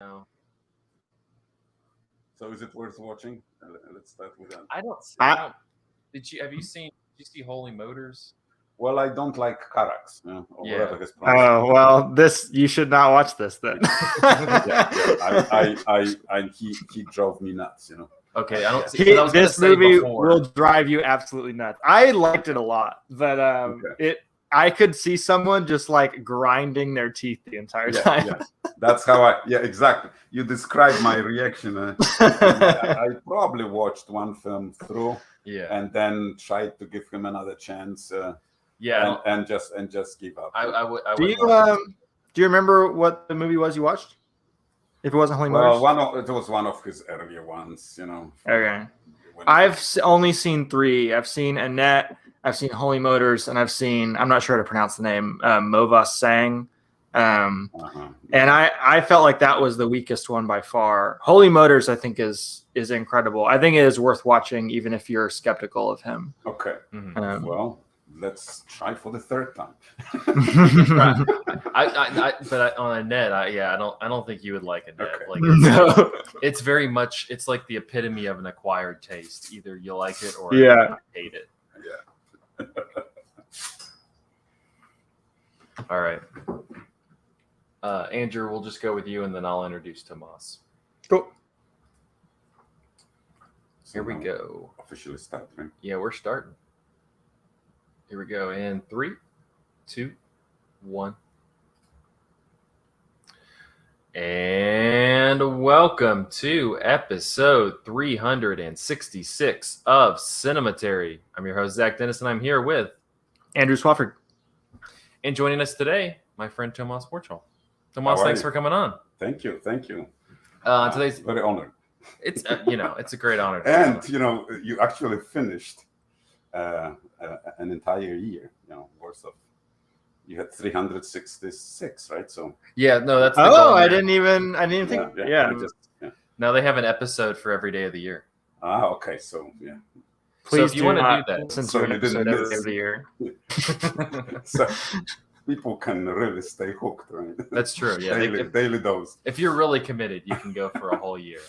No. So is it worth watching? Let's start with that. I don't. Have you seen? Did you see Holy Motors? Well, I don't like Carax, or whatever his Oh well, you should not watch this then. He drove me nuts, Okay, I don't. This movie will drive you absolutely nuts. I liked it a lot, but I could see someone just like grinding their teeth the entire time. Yeah, that's how exactly. You described my reaction. I probably watched one film through, and then tried to give him another chance. And just give up. Do you remember what the movie was you watched? If it wasn't Holy Motors? Well, it was one of his earlier ones, Okay. I've only seen 3. I've seen Annette, I've seen Holy Motors, and I'm not sure how to pronounce the name, Mova Sang. And I felt like that was the weakest one by far. Holy Motors, I think, is incredible. I think it is worth watching, even if you're skeptical of him. Okay. Well, let's try for the third time. But on Annette, I don't think you would like Annette. Okay. Like, it's very much. It's like the epitome of an acquired taste. Either you like it or you hate it. Yeah. All right. Andrew, we'll just go with you, and then I'll introduce Tomasz. Cool. Here we go. Officially starting. Yeah, we're starting. Here we go. In 3, 2, 1. And welcome to episode 366 of Cinematary. I'm your host, Zach Dennis, and I'm here with Andrew Swafford. And joining us today, my friend Tomasz Borchal. Tomasz, thanks for coming on. Thank you. Today's very honored. It's it's a great honor. And you actually finished an entire year, worth of. You had 366, right? So that's. I didn't even think. Yeah. Now they have an episode for every day of the year. Okay. So Please, so if you want to do that, since so every day of the year. So people can really stay hooked, right? That's true. Yeah, daily dose. If you're really committed, you can go for a whole year.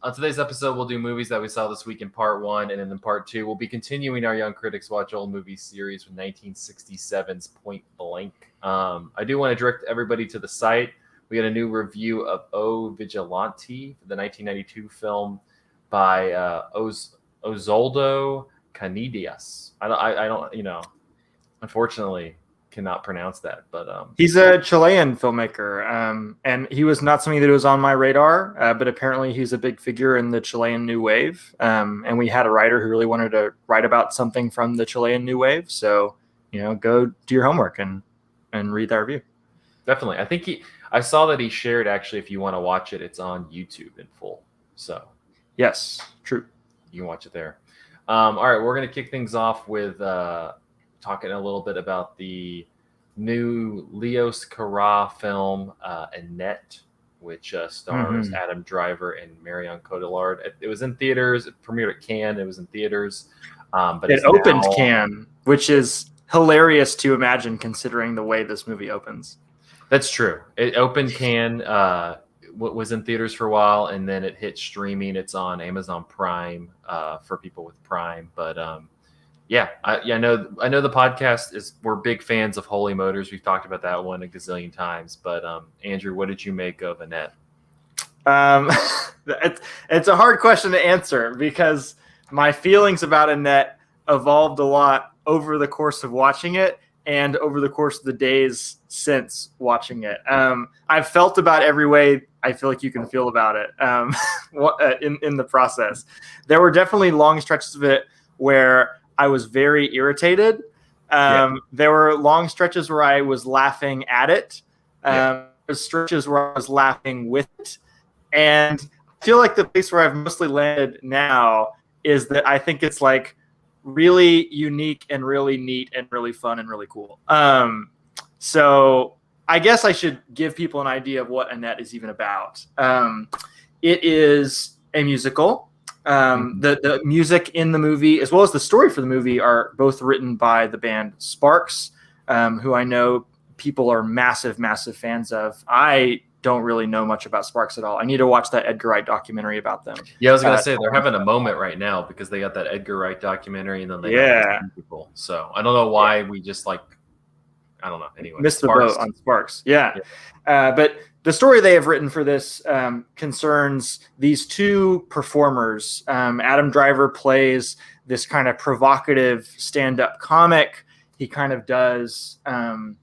On today's episode, we'll do movies that we saw this week in part 1, and then in part 2, we'll be continuing our Young Critics Watch Old Movies series with 1967's Point Blank. I do want to direct everybody to the site. We got a new review of O Vigilante, the 1992 film by Osoldo Canidias. I don't, unfortunately cannot pronounce that, but he's a Chilean filmmaker, and he was not something that was on my radar, but apparently he's a big figure in the Chilean New Wave, and we had a writer who really wanted to write about something from the Chilean New Wave, so go do your homework and read that review. Definitely. I think I saw that he shared, actually, if you want to watch it, it's on YouTube in full, so yes, true, you can watch it there. All right, we're going to kick things off with talking a little bit about the new Leos Cara film, Annette, which stars Adam Driver and Marion Cotillard. It was in theaters. It premiered at Cannes. It was in theaters. But it opened Cannes, which is hilarious to imagine considering the way this movie opens. That's true. It opened Cannes, was in theaters for a while, and then it hit streaming. It's on Amazon Prime for people with Prime. But I know the podcast we're big fans of Holy Motors. We've talked about that one a gazillion times. But Andrew, what did you make of Annette? It's a hard question to answer because my feelings about Annette evolved a lot over the course of watching it and over the course of the days since watching it. I've felt about every way I feel like you can feel about it in the process. There were definitely long stretches of it where I was very irritated. There were long stretches where I was laughing at it. There's stretches where I was laughing with it. And I feel like the place where I've mostly landed now is that I think it's like really unique and really neat and really fun and really cool. So I guess I should give people an idea of what Annette is even about. It is a musical. The music in the movie, as well as the story for the movie, are both written by the band Sparks, who I know people are massive, massive fans of. I don't really know much about Sparks at all. I need to watch that Edgar Wright documentary about them. Yeah, I was gonna say they're having a moment right now because they got that Edgar Wright documentary, and then they got people. So I don't know why we just I don't know. Anyway, missed the boat on Sparks. Yeah. But the story they have written for this concerns these two performers. Adam Driver plays this kind of provocative stand-up comic. He kind of does, crowd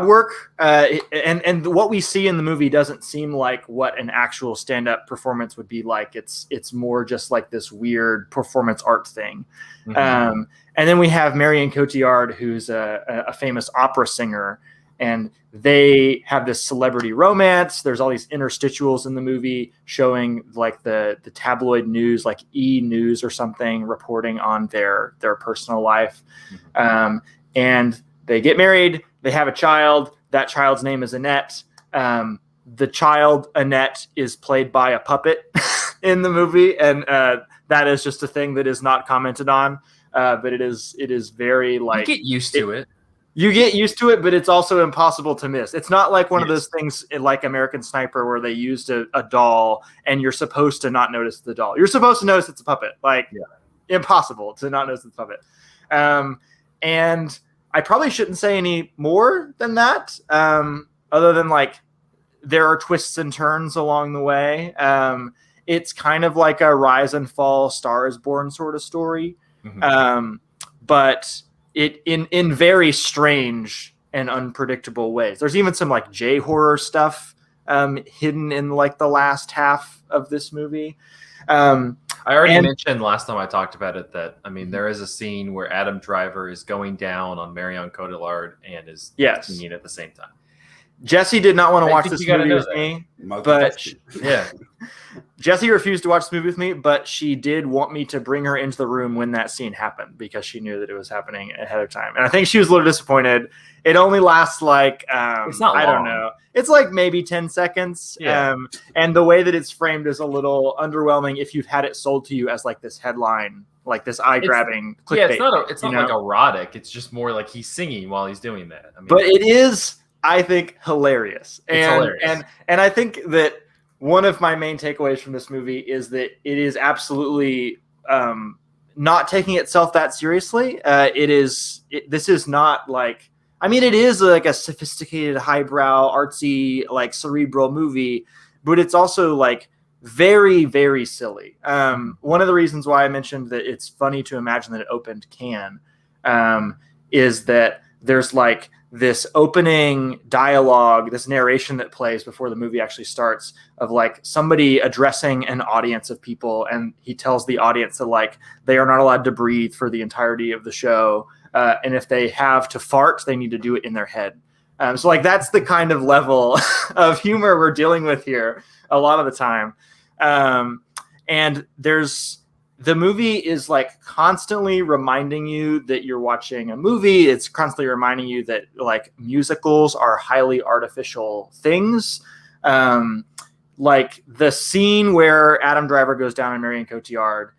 work. And what we see in the movie doesn't seem like what an actual stand-up performance would be like. It's more just like this weird performance art thing. Mm-hmm. And then we have Marion Cotillard, who's a famous opera singer, and they have this celebrity romance. There's all these interstitials in the movie showing like the tabloid news, like E! News or something, reporting on their personal life. And they get married. They have a child. That child's name is Annette. The child, Annette, is played by a puppet in the movie. And that is just a thing that is not commented on. But it is very like... You get used to it. You get used to it, but it's also impossible to miss. It's not like one of those things like American Sniper where they used a doll and you're supposed to not notice the doll. You're supposed to notice it's a puppet. Impossible to not notice it's a puppet. And I probably shouldn't say any more than that, other than like there are twists and turns along the way. It's kind of like a rise and fall, Star is Born sort of story. Mm-hmm. But it in very strange and unpredictable ways. There's even some like J-horror stuff hidden in like the last half of this movie. I already mentioned last time I talked about it that, I mean, there is a scene where Adam Driver is going down on Marion Cotillard and is singing at the same time. Jesse did not want to watch this movie with me, but Jesse refused to watch this movie with me, but she did want me to bring her into the room when that scene happened because she knew that it was happening ahead of time. And I think she was a little disappointed. It only lasts like, it's not long. I don't know. It's like maybe 10 seconds. Yeah. And the way that it's framed is a little underwhelming if you've had it sold to you as like this headline, like this eye-grabbing clickbait. Yeah, it's not like erotic. It's just more like he's singing while he's doing that. I mean, but it is, I think, hilarious. And I think that one of my main takeaways from this movie is that it is absolutely not taking itself that seriously. This is not like, I mean, it is like a sophisticated, highbrow, artsy, like cerebral movie, but it's also like very, very silly. One of the reasons why I mentioned that it's funny to imagine that it opened Cannes is that there's like this opening dialogue, this narration that plays before the movie actually starts of like somebody addressing an audience of people. And he tells the audience that like, they are not allowed to breathe for the entirety of the show. And if they have to fart, they need to do it in their head. So like, that's the kind of level of humor we're dealing with here a lot of the time. And the movie is like constantly reminding you that you're watching a movie. It's constantly reminding you that like musicals are highly artificial things. Like the scene where Adam Driver goes down on Marion Cotillard,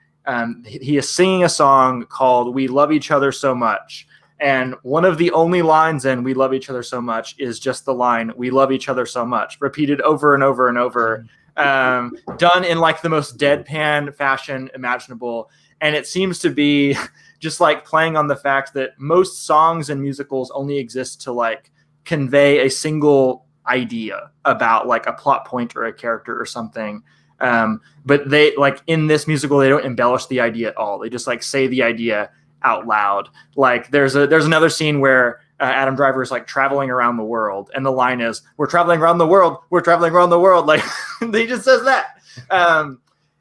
he is singing a song called "We Love Each Other So Much." And one of the only lines in "We Love Each Other So Much" is just the line, "We love each other so much," repeated over and over and over. Done in like the most deadpan fashion imaginable. And it seems to be just like playing on the fact that most songs and musicals only exist to like convey a single idea about like a plot point or a character or something. But they like in this musical, they don't embellish the idea at all. They just like say the idea out loud. Like there's another scene where Adam Driver is like traveling around the world, and the line is, "We're traveling around the world. We're traveling around the world." Like he just says that.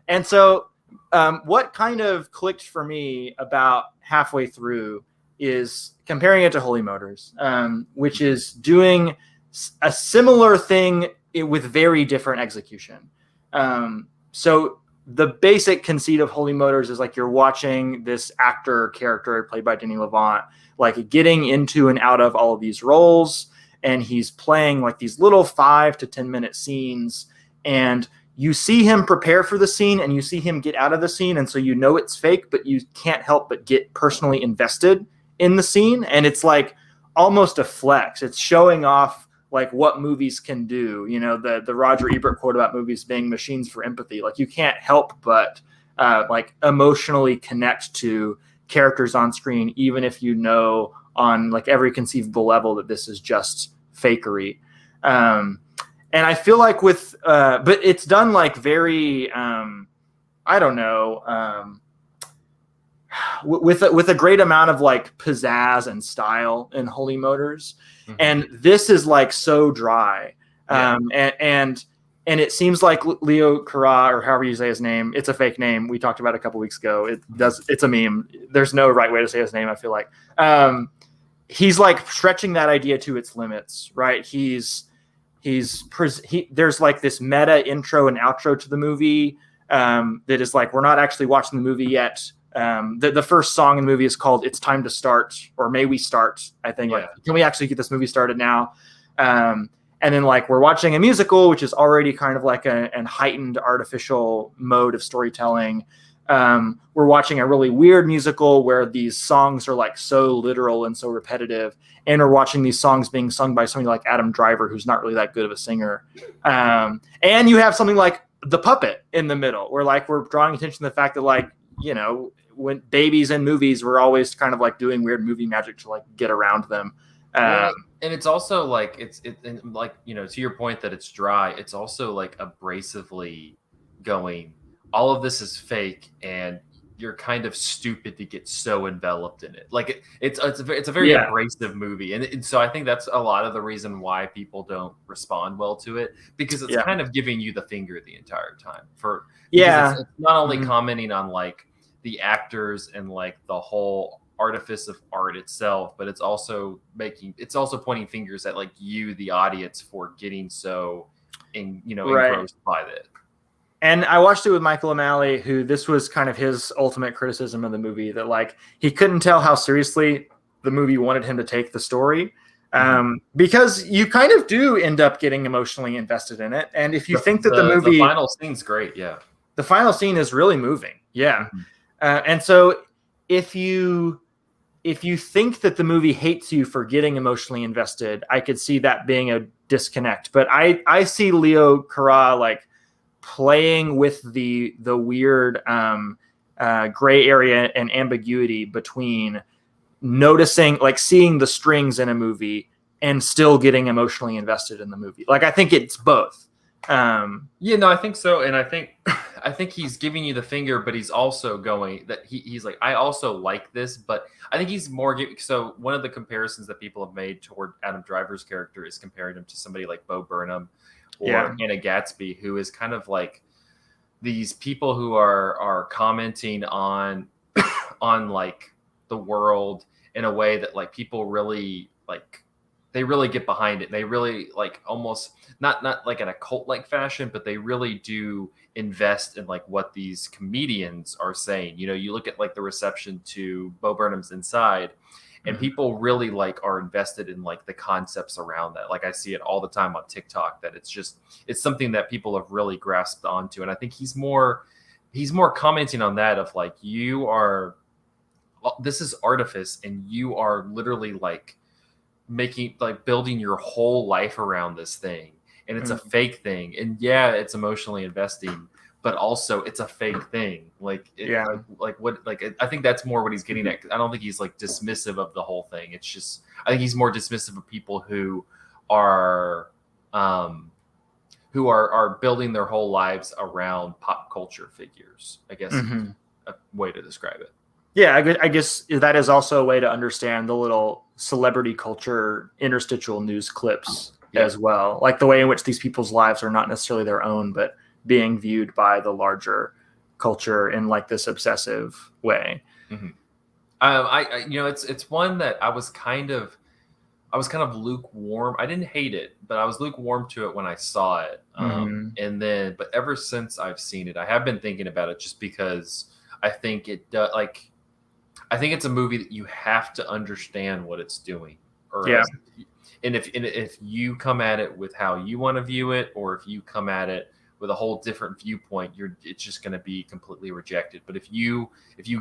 And so what kind of clicked for me about halfway through is comparing it to Holy Motors, which is doing a similar thing with very different execution. So the basic conceit of Holy Motors is like you're watching this actor character played by Denis Lavant, like getting into and out of all of these roles. And he's playing like these little 5 to 10 minute scenes, and you see him prepare for the scene and you see him get out of the scene. And so you know it's fake, but you can't help but get personally invested in the scene. And it's like almost a flex. It's showing off like what movies can do. You know, the Roger Ebert quote about movies being machines for empathy. Like you can't help but like emotionally connect to characters on screen, even if you know on like every conceivable level that this is just fakery. And I feel like but it's done like very, I don't know, with a great amount of like pizzazz and style in Holy Motors. Mm-hmm. And this is like so dry. And it seems like Leo Cara, or however you say his name, it's a fake name. We talked about it a couple weeks ago. It's a meme. There's no right way to say his name, I feel like. He's like stretching that idea to its limits, right? There's like this meta intro and outro to the movie that is like, we're not actually watching the movie yet. The first song in the movie is called "It's Time to Start" or "May We Start." I think like, can we actually get this movie started now? And then like we're watching a musical, which is already kind of like an heightened artificial mode of storytelling. We're watching a really weird musical where these songs are like so literal and so repetitive. And we're watching these songs being sung by somebody like Adam Driver, who's not really that good of a singer. And you have something like The Puppet in the middle, where like we're drawing attention to the fact that like, you know, when babies in movies were always kind of like doing weird movie magic to like get around them. And it's also like and like, you know, to your point that it's dry, it's also like abrasively going, all of this is fake and you're kind of stupid to get so enveloped in it. Like it's a very abrasive movie. And so I think that's a lot of the reason why people don't respond well to it, because it's kind of giving you the finger the entire time it's not only commenting on like the actors and like the whole artifice of art itself, but it's also pointing fingers at like you, the audience, for getting so engrossed by it. And I watched it with Michael O'Malley, who this was kind of his ultimate criticism of the movie, that like he couldn't tell how seriously the movie wanted him to take the story. Because you kind of do end up getting emotionally invested in it. And if you think that the final scene's great. Yeah. The final scene is really moving. Yeah. And so if you think that the movie hates you for getting emotionally invested, I could see that being a disconnect. But I see Leo Cara like playing with the weird gray area and ambiguity between noticing, like seeing the strings in a movie and still getting emotionally invested in the movie. Like, I think it's both. I think so. And I think he's giving you the finger, but he's also going that he's like, I also like this, but I think he's more so one of the comparisons that people have made toward Adam Driver's character is comparing him to somebody like Bo Burnham or Anna Gatsby, who is kind of like these people who are commenting on like the world in a way that like people really like, they really get behind it. They really like almost not like in a cult like fashion, but they really do invest in like what these comedians are saying. You know, you look at like the reception to Bo Burnham's Inside, and people really like are invested in like the concepts around that. Like I see it all the time on TikTok that it's something that people have really grasped onto. And I think he's more commenting on that of like, this is artifice and you are literally like building your whole life around this thing. And it's a fake thing. And it's emotionally investing, but also it's a fake thing. I think that's more what he's getting at. I don't think he's like dismissive of the whole thing. It's just, I think he's more dismissive of people who are building their whole lives around pop culture figures, I guess, a way to describe it. Yeah, I guess that is also a way to understand the little celebrity culture interstitial news clips as well. Like the way in which these people's lives are not necessarily their own, but being viewed by the larger culture in like this obsessive way. It's one that I was kind of lukewarm. I didn't hate it, but I was lukewarm to it when I saw it. But ever since I've seen it, I have been thinking about it just because I think it does I think it's a movie that you have to understand what it's doing. And if you come at it with how you want to view it, or if you come at it with a whole different viewpoint, it's just going to be completely rejected. But if you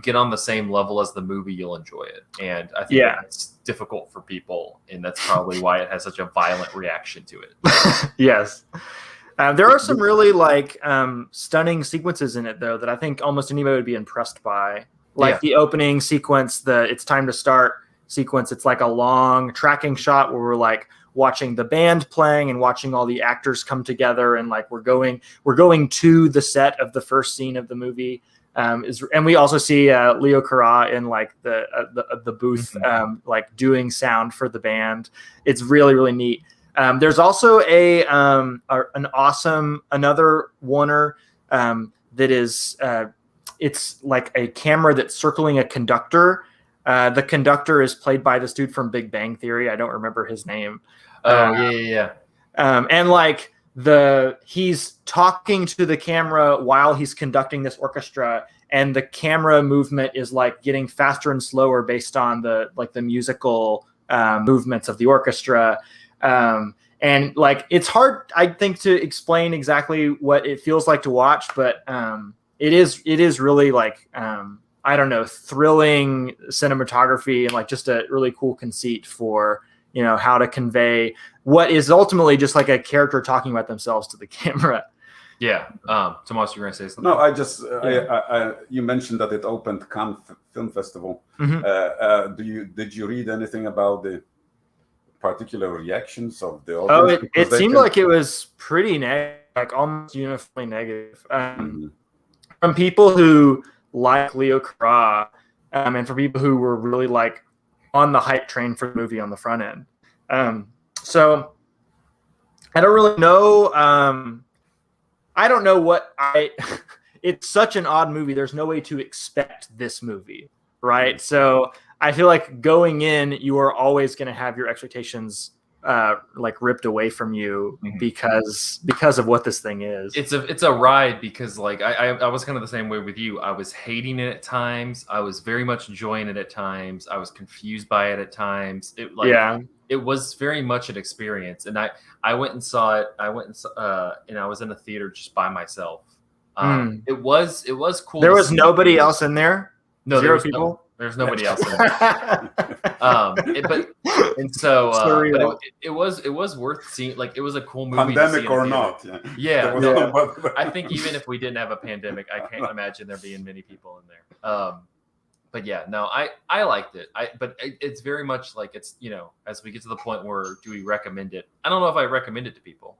get on the same level as the movie, you'll enjoy it. And I think it's difficult for people, and that's probably why it has such a violent reaction to it. Yes. There are some really stunning sequences in it, though, that I think almost anybody would be impressed by. Like the opening sequence, the "It's time to start" sequence. It's like a long tracking shot where we're like watching the band playing and watching all the actors come together, and like we're going to the set of the first scene of the movie. And we also see Leo Cara in like the booth, like doing sound for the band. It's really, really neat. There's also another Warner that is it's like a camera that's circling a conductor. The conductor is played by this dude from Big Bang Theory. I don't remember his name. Yeah. And like he's talking to the camera while he's conducting this orchestra, and the camera movement is like getting faster and slower based on the musical movements of the orchestra. And like it's hard, I think, to explain exactly what it feels like to watch, but it is really like I don't know, thrilling cinematography and like just a really cool conceit for how to convey what is ultimately just like a character talking about themselves to the camera. Yeah. Tomasz, you were going to say something? No, I just you mentioned that it opened Cannes Film Festival. Mm-hmm. Did you read anything about the particular reactions of the audience? Oh, it seemed like it was pretty negative, like almost uniformly negative. From people who like Leo Cara, and for people who were really like on the hype train for the movie on the front end. So I don't really know. I don't know what it's such an odd movie. There's no way to expect this movie, right? So I feel like going in, you are always going to have your expectations like ripped away from you because of what this thing is. It's a ride because like I was kind of the same way with you. I was hating it at times. I was very much enjoying it at times. I was confused by it at times. It was very much an experience, and I went and saw it. And I was in a theater just by myself. It was cool. There was nobody else in there. No, Zero people. There's nobody else in there. But it was worth seeing. Like it was a cool movie. Pandemic or not? Yeah. I think even if we didn't have a pandemic, I can't imagine there being many people in there. But yeah, no, I liked it. But it's very much like it's as we get to the point where do we recommend it? I don't know if I recommend it to people.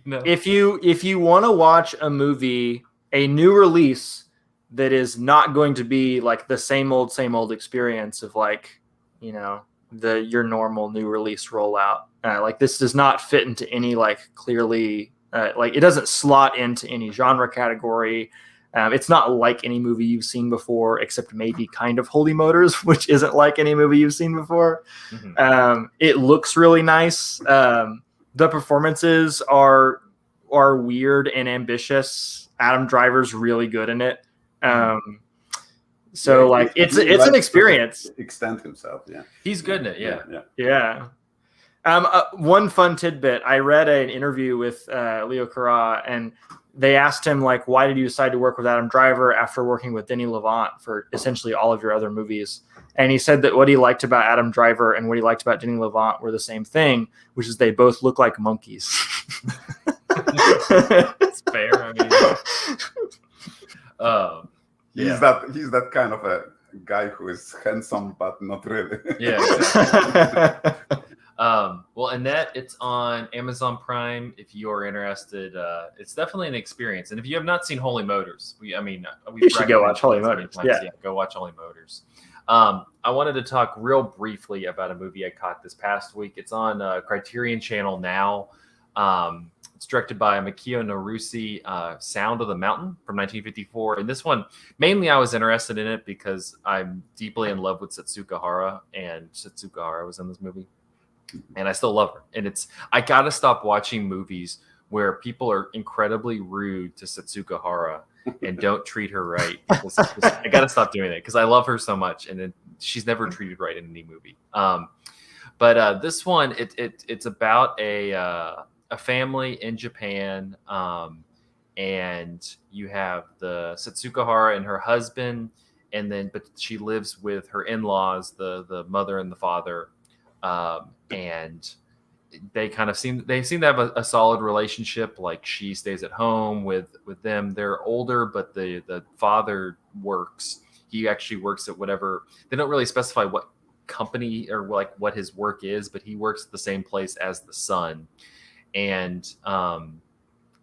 If you want to watch a movie, a new release that is not going to be like the same old experience of like, your normal new release rollout. Like this does not fit into any like clearly, like it doesn't slot into any genre category. It's not like any movie you've seen before, except maybe kind of Holy Motors, which isn't like any movie you've seen before. It looks really nice. The performances are weird and ambitious. Adam Driver's really good in it. So like it's an experience. Extend himself, he's good in it. Yeah. One fun tidbit: I read an interview with Leo Cara, and they asked him like, "Why did you decide to work with Adam Driver after working with Denis Lavant for essentially all of your other movies?" And he said that what he liked about Adam Driver and what he liked about Denis Lavant were the same thing, which is they both look like monkeys. It's fair. I mean. He's that kind of a guy who is handsome but not really. Yeah. Exactly. Well, Annette, it's on Amazon Prime. If you are interested, it's definitely an experience. And if you have not seen Holy Motors, you should go watch Holy Motors. Yeah, go watch Holy Motors. I wanted to talk real briefly about a movie I caught this past week. It's on Criterion Channel now. It's directed by Mikio Narusi, Sound of the Mountain from 1954. And this one, mainly I was interested in it because I'm deeply in love with Setsuko Hara, and Setsuko Hara was in this movie. And I still love her. And I got to stop watching movies where people are incredibly rude to Setsuko Hara and don't treat her right. I got to stop doing that because I love her so much. And she's never treated right in any movie. But this one, it's about a family in Japan, and you have the Setsukahara and her husband, but she lives with her in-laws, the mother and the father, and they seem to have a solid relationship. Like she stays at home with them. They're older, but the father works. He actually works at whatever. They don't really specify what company or like what his work is, but he works at the same place as the son. And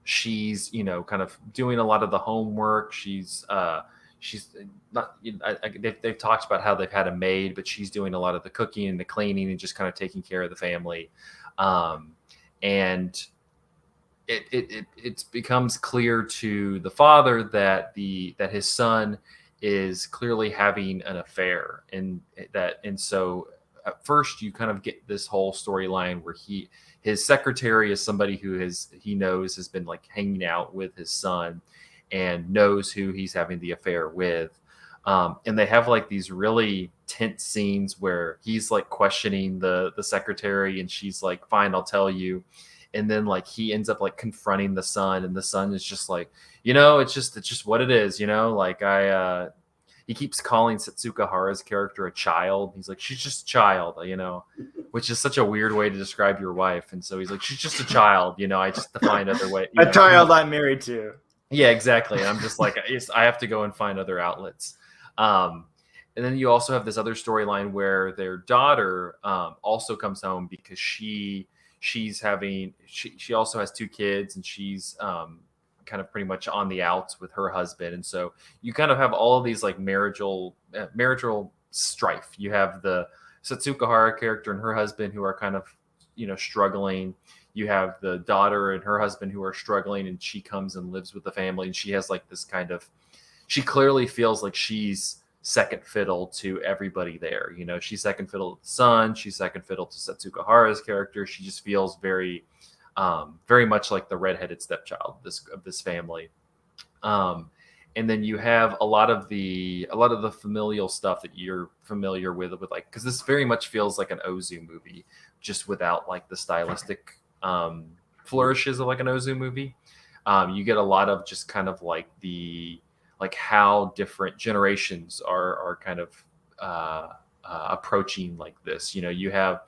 she's kind of doing a lot of the homework. She's not, they've talked about how they've had a maid, but she's doing a lot of the cooking and the cleaning and just kind of taking care of the family. And it becomes clear to the father that his son is clearly having an affair, and so at first you kind of get this whole storyline where his secretary is somebody who he knows has been like hanging out with his son and knows who he's having the affair with. And they have like these really tense scenes where he's like questioning the secretary, and she's like, fine, I'll tell you. And then like he ends up like confronting the son, and the son is just like, it's just what it is, like he keeps calling Setsukahara's character a child. He's like, she's just a child, which is such a weird way to describe your wife. And so he's like, she's just a child, I just find other way. A child I'm married to. Yeah, exactly. I'm just like, I have to go and find other outlets. And then you also have this other storyline where their daughter also comes home because she also has 2 kids, and she's kind of pretty much on the outs with her husband. And so you kind of have all of these like marital strife. You have the Setsukahara character and her husband who are kind of struggling. You have the daughter and her husband who are struggling, and she comes and lives with the family, and she has like this she clearly feels like she's second fiddle to everybody there. She's second fiddle to the son. She's second fiddle to Setsukahara's character. She just feels very much like the redheaded stepchild of this family. And then you have a lot of the familial stuff that you're familiar with like, because this very much feels like an Ozu movie, just without like the stylistic flourishes of like an Ozu movie. You get a lot of just kind of like how different generations are kind of approaching like this. You have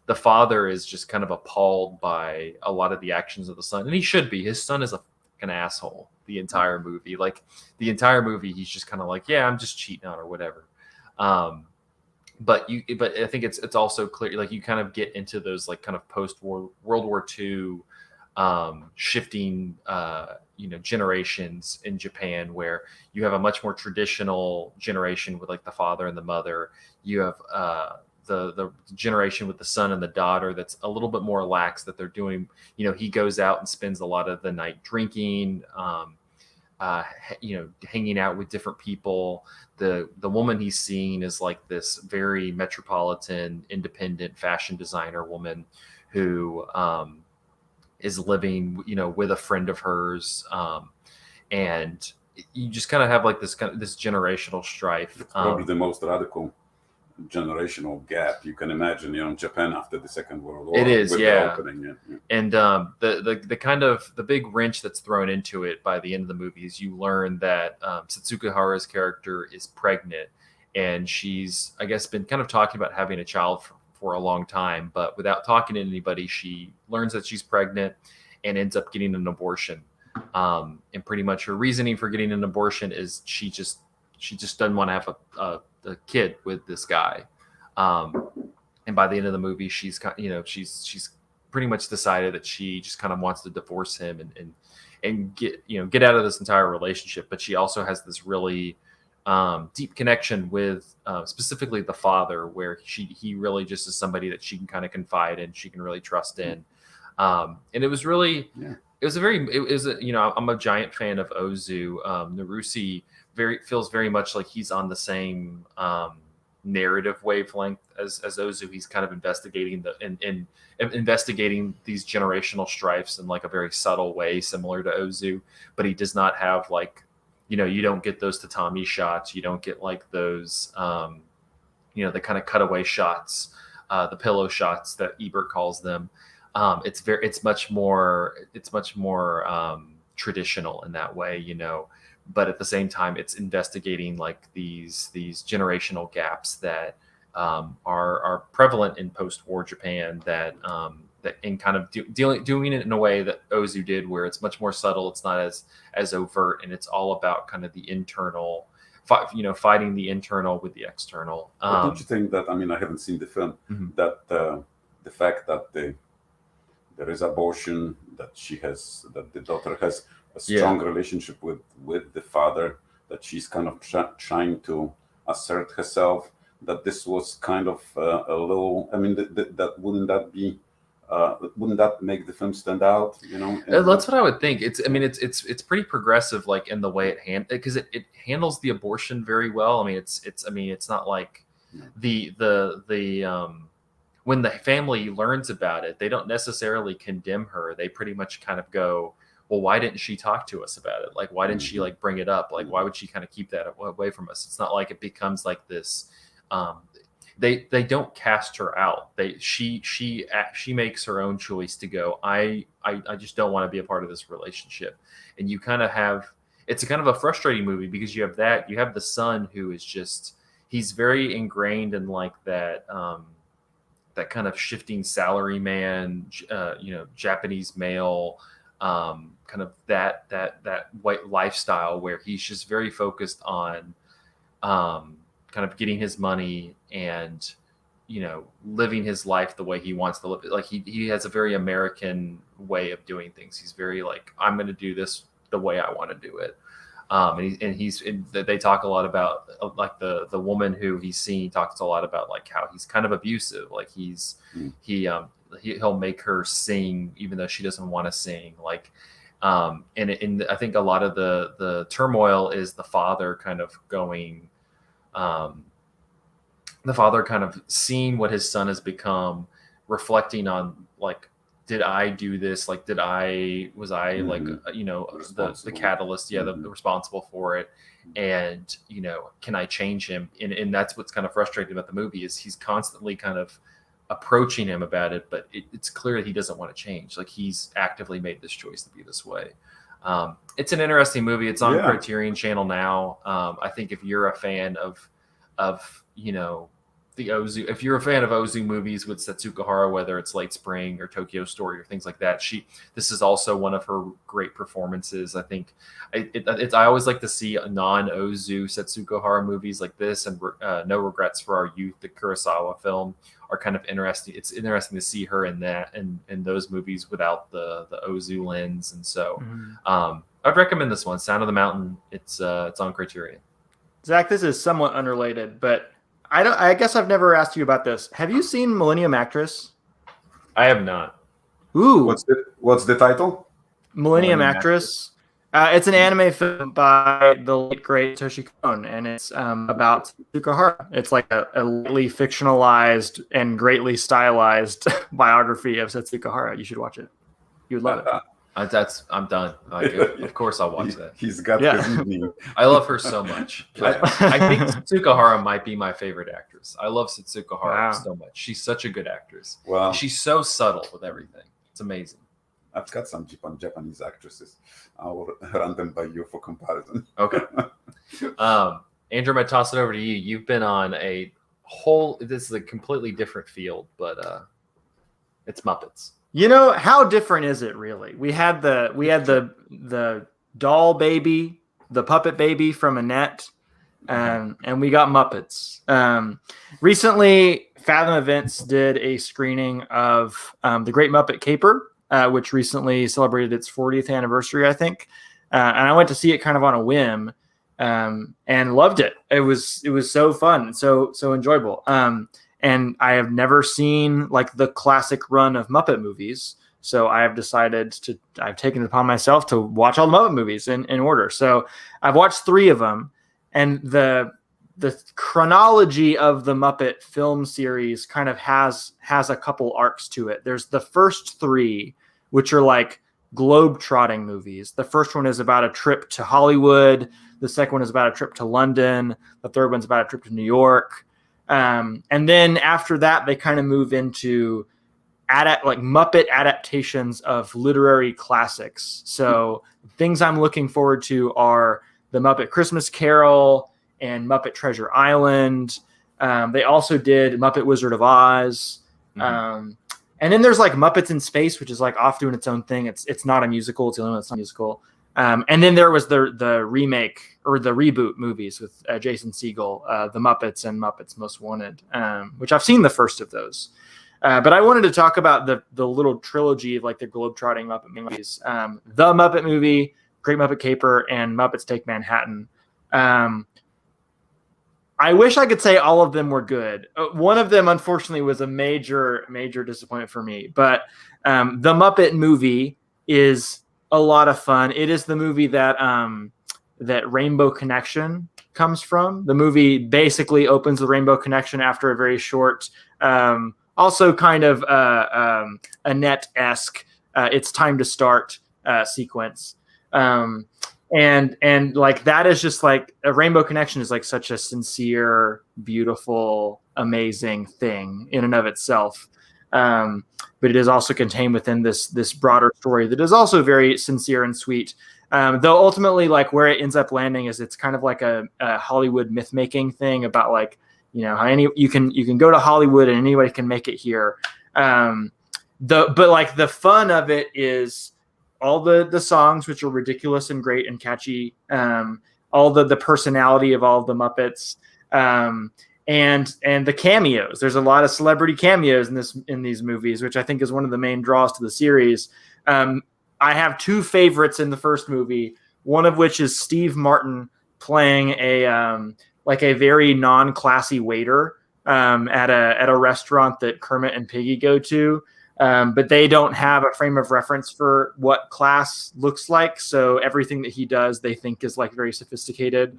the father is just kind of appalled by a lot of the actions of the son, and he should be. His son is a fucking asshole the entire movie. Like the entire movie, he's just kind of like, yeah, I'm just cheating on or whatever. But I think it's also clear, like you kind of get into those like kind of post-war World War II shifting generations in Japan, where you have a much more traditional generation with like the father and the mother. You have the generation with the son and the daughter that's a little bit more lax, that they're doing, he goes out and spends a lot of the night drinking, hanging out with different people. The woman he's seeing is like this very metropolitan, independent fashion designer woman who is living, with a friend of hers. And you just kind of have like this generational strife. It's probably the most radical generational gap you can imagine, in Japan after the Second World War. It is, yeah. Opening, yeah. And the kind of the big wrench that's thrown into it by the end of the movie is you learn that Setsukahara's character is pregnant, and she's, I guess, been kind of talking about having a child for a long time, but without talking to anybody, she learns that she's pregnant and ends up getting an abortion. And pretty much her reasoning for getting an abortion is she just doesn't want to have a kid with this guy. And by the end of the movie, she's pretty much decided that she just kind of wants to divorce him and get out of this entire relationship. But she also has this really deep connection with specifically the father, where he really just is somebody that she can kind of confide in, she can really trust in. And it was really, I'm a giant fan of Ozu. Narusi feels very much like he's on the same narrative wavelength as Ozu. He's kind of investigating investigating these generational strifes in like a very subtle way, similar to Ozu, but he does not have like, you don't get those tatami shots. You don't get like those, the kind of cutaway shots, the pillow shots that Ebert calls them. It's much more traditional in that way, you know. But at the same time, it's investigating like these generational gaps that are prevalent in post-war Japan, that in kind of doing it in a way that Ozu did, where it's much more subtle, it's not as overt, and it's all about kind of the internal, fighting the internal with the external. Don't you think that, I mean, I haven't seen the film, that the fact that there is abortion, that the daughter has a strong relationship with the father, that she's kind of trying to assert herself, that this was kind of a little, I mean, that wouldn't that make the film stand out, you know? That's what I would think. It's pretty progressive, like in the way it because it handles the abortion very well. I mean, it's not like the when the family learns about it, they don't necessarily condemn her. They pretty much kind of go, well, why didn't she talk to us about it? Like, why didn't she like bring it up? Like, why would she kind of keep that away from us? It's not like it becomes like this. They don't cast her out. She makes her own choice to go, I just don't want to be a part of this relationship. And you kind of have, it's a kind of a frustrating movie, because you have the son who is just, he's very ingrained in like that kind of shifting salary man, Japanese male, kind of that white lifestyle, where he's just very focused on kind of getting his money and, living his life the way he wants to live it. Like he has a very American way of doing things. He's very like, I'm going to do this the way I want to do it. They talk a lot about like the woman who he's seen talks a lot about like how he's kind of abusive. Like he'll make her sing even though she doesn't want to sing. Like, and I think a lot of the turmoil is the father kind of going, the father kind of seeing what his son has become, reflecting on like, did I do this? Like, was I like, the catalyst, the responsible for it? And, can I change him? And that's what's kind of frustrating about the movie, is he's constantly kind of approaching him about it, but it's clear that he doesn't want to change. Like, he's actively made this choice to be this way. It's an interesting movie. It's on Criterion Channel now. I think if you're a fan of the Ozu, if you're a fan of Ozu movies with Setsuko Hara, whether it's Late Spring or Tokyo Story or things like that, this is also one of her great performances. I think I always like to see non-Ozu Setsuko Hara movies like this, and No Regrets for Our Youth, the Kurosawa film, are kind of interesting. It's interesting to see her in that and in those movies without the Ozu lens. And so I'd recommend this one, Sound of the Mountain. It's on Criterion. Zach, this is somewhat unrelated, but I guess I've never asked you about this. Have you seen Millennium Actress? I have not. Ooh. What's the title? Millennium Actress. It's an anime film by the late great Toshi Kon, and it's about Setsuko Hara. It's like a lightly fictionalized and greatly stylized biography of Setsuko Hara. You should watch it. You would love it. I'm done. Like, of course I'll watch that. He's got his evening. I love her so much. I think Setsuko Hara might be my favorite actress. I love Setsuko Hara so much. She's such a good actress. Wow. She's so subtle with everything. It's amazing. I've got some Japanese actresses. I'll run them by you for comparison. Okay. Andrew, I toss it over to you. You've been on this is a completely different field, but it's Muppets. How different is it really? We had the doll baby, the puppet baby from Annette, and we got Muppets. Recently, Fathom Events did a screening of The Great Muppet Caper, which recently celebrated its 40th anniversary, I think. And I went to see it kind of on a whim, and loved it. It was so fun, so enjoyable. And I have never seen like the classic run of Muppet movies. So I have I've taken it upon myself to watch all the Muppet movies in order. So I've watched 3 of them, and the chronology of the Muppet film series kind of has a couple arcs to it. There's the first 3, which are like globe-trotting movies. The first one is about a trip to Hollywood. The second one is about a trip to London. The third one's about a trip to New York. And then after that, they kind of move into Muppet adaptations of literary classics. So things I'm looking forward to are the Muppet Christmas Carol and Muppet Treasure Island. They also did Muppet Wizard of Oz. And then there's like Muppets in Space, which is like off doing its own thing. It's not a musical. It's the only one that's not a musical. And then there was the remake or the reboot movies with Jason Segel, The Muppets and Muppets Most Wanted, which I've seen the first of those. But I wanted to talk about the little trilogy of like the globetrotting Muppet movies, The Muppet Movie, Great Muppet Caper, and Muppets Take Manhattan. I wish I could say all of them were good. One of them, unfortunately, was a major disappointment for me. But The Muppet Movie is a lot of fun. It is the movie that that Rainbow Connection comes from. The movie basically opens the Rainbow Connection after a very short, also kind of Annette-esque It's Time to Start sequence. And like that is just like a Rainbow Connection is like such a sincere, beautiful, amazing thing in and of itself. But it is also contained within this broader story that is also very sincere and sweet. Though ultimately, like where it ends up landing is it's kind of like a Hollywood myth making thing about like, you know, how you can go to Hollywood and anybody can make it here. But like the fun of it is all the songs, which are ridiculous and great and catchy, all the personality of all of the Muppets, and the cameos. There's a lot of celebrity cameos in these movies, which I think is one of the main draws to the series. I have two favorites in the first movie, one of which is Steve Martin playing a very non-classy waiter at a restaurant that Kermit and Piggy go to. But they don't have a frame of reference for what class looks like. So everything that he does, they think is like very sophisticated.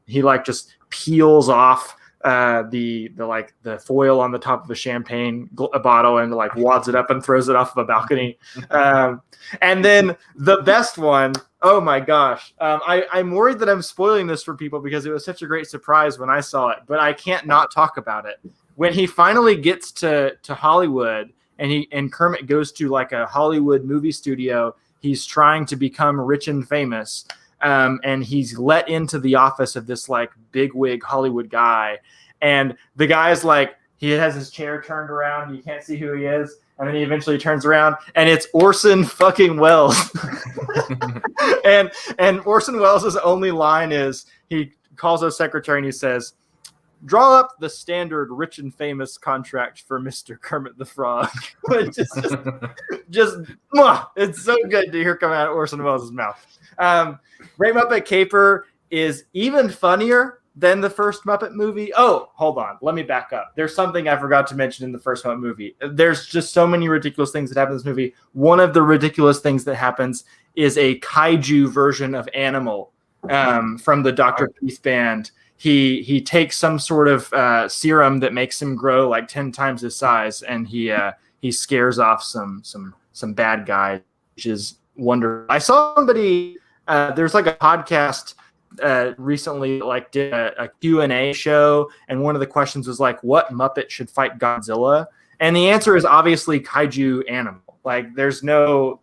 He like just peels off the foil on the top of a champagne bottle and like wads it up and throws it off of a balcony. And then the best one, oh my gosh. I'm worried that I'm spoiling this for people because it was such a great surprise when I saw it, but I can't not talk about it. When he finally gets to Hollywood, and Kermit goes to like a Hollywood movie studio. He's trying to become rich and famous. And he's let into the office of this like bigwig Hollywood guy. And the guy's like, he has his chair turned around. You can't see who he is. And then he eventually turns around and it's Orson fucking Welles. and Orson Welles' only line is he calls his secretary and he says, "Draw up the standard rich and famous contract for Mr. Kermit the Frog." Which is just it's so good to hear come out of Orson Welles' mouth. Great Muppet Caper is even funnier than the first Muppet movie. Oh, hold on. Let me back up. There's something I forgot to mention in the first Muppet movie. There's just so many ridiculous things that happen in this movie. One of the ridiculous things that happens is a kaiju version of Animal from the Dr. Keith band. He takes some sort of serum that makes him grow like 10 times his size, and he scares off some bad guys, which is wonderful. I saw somebody there's like a podcast recently like did a Q&A show, and one of the questions was like, what Muppet should fight Godzilla? And the answer is obviously kaiju Animal. Like there's no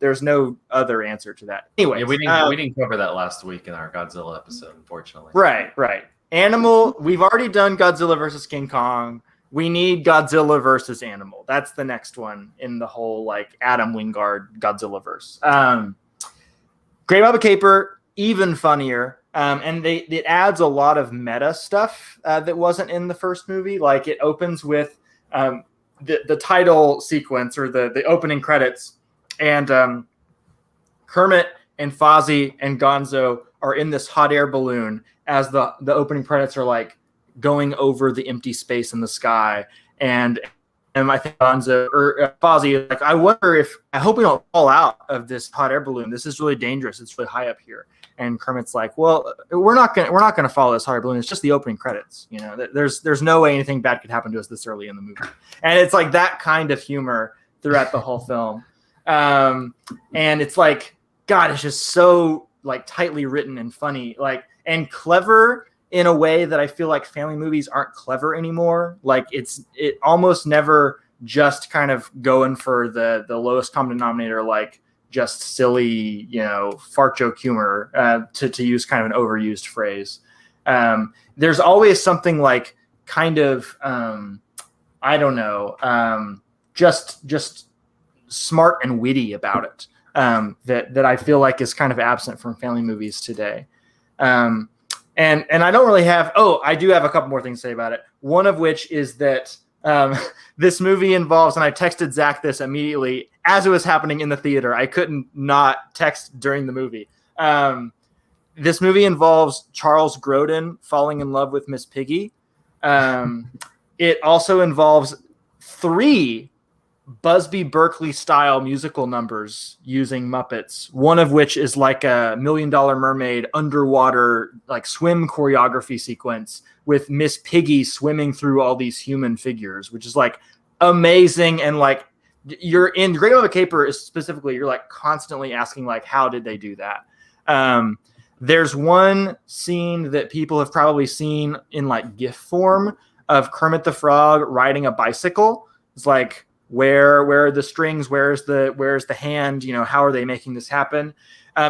other answer to that. Anyway, yeah, we didn't cover that last week in our Godzilla episode, unfortunately. Right. Animal, we've already done Godzilla versus King Kong. We need Godzilla versus Animal. That's the next one in the whole like Adam Wingard Godzilla verse. Great Muppet Caper, even funnier. And it adds a lot of meta stuff that wasn't in the first movie. Like it opens with the title sequence or the opening credits, and Kermit and Fozzie and Gonzo are in this hot air balloon as the opening credits are like going over the empty space in the sky. And I think Gonzo or Fozzie is like, I hope we don't fall out of this hot air balloon. This is really dangerous. It's really high up here. And Kermit's like, well, we're not gonna follow this hot air balloon. It's just the opening credits. You know, there's no way anything bad could happen to us this early in the movie. And it's like that kind of humor throughout the whole film. And it's like, God, it's just so like tightly written and funny, like, and clever in a way that I feel like family movies aren't clever anymore. Like it almost never just kind of going for the lowest common denominator, like just silly, fart joke humor, to use kind of an overused phrase. There's always something like kind of, I don't know, just smart and witty about it, that I feel like is kind of absent from family movies today. And I don't really have, I do have a couple more things to say about it. One of which is that this movie involves, and I texted Zach this immediately as it was happening in the theater. I couldn't not text during the movie. This movie involves Charles Grodin falling in love with Miss Piggy. It also involves 3 Busby Berkeley style musical numbers using Muppets, one of which is like a $1 Million Mermaid underwater like swim choreography sequence with Miss Piggy swimming through all these human figures, which is like amazing. And like you're in Great Muppet Caper specifically, you're like constantly asking like, how did they do that? There's one scene that people have probably seen in like GIF form of Kermit the Frog riding a bicycle. It's like, where are the strings? Where's the hand? How are they making this happen?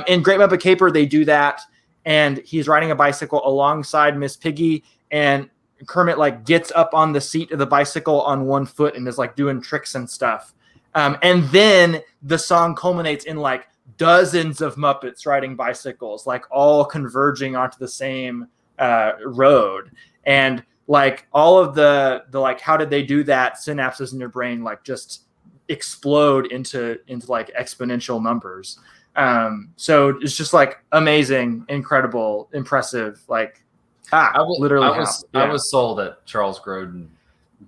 In Great Muppet Caper, they do that, and he's riding a bicycle alongside Miss Piggy, and Kermit like gets up on the seat of the bicycle on one foot and is like doing tricks and stuff. And then the song culminates in like dozens of Muppets riding bicycles, like all converging onto the same road. And like all of the like, how did they do that? Synapses in your brain like just explode into like exponential numbers. So it's just like amazing, incredible, impressive. Like I was sold that Charles Grodin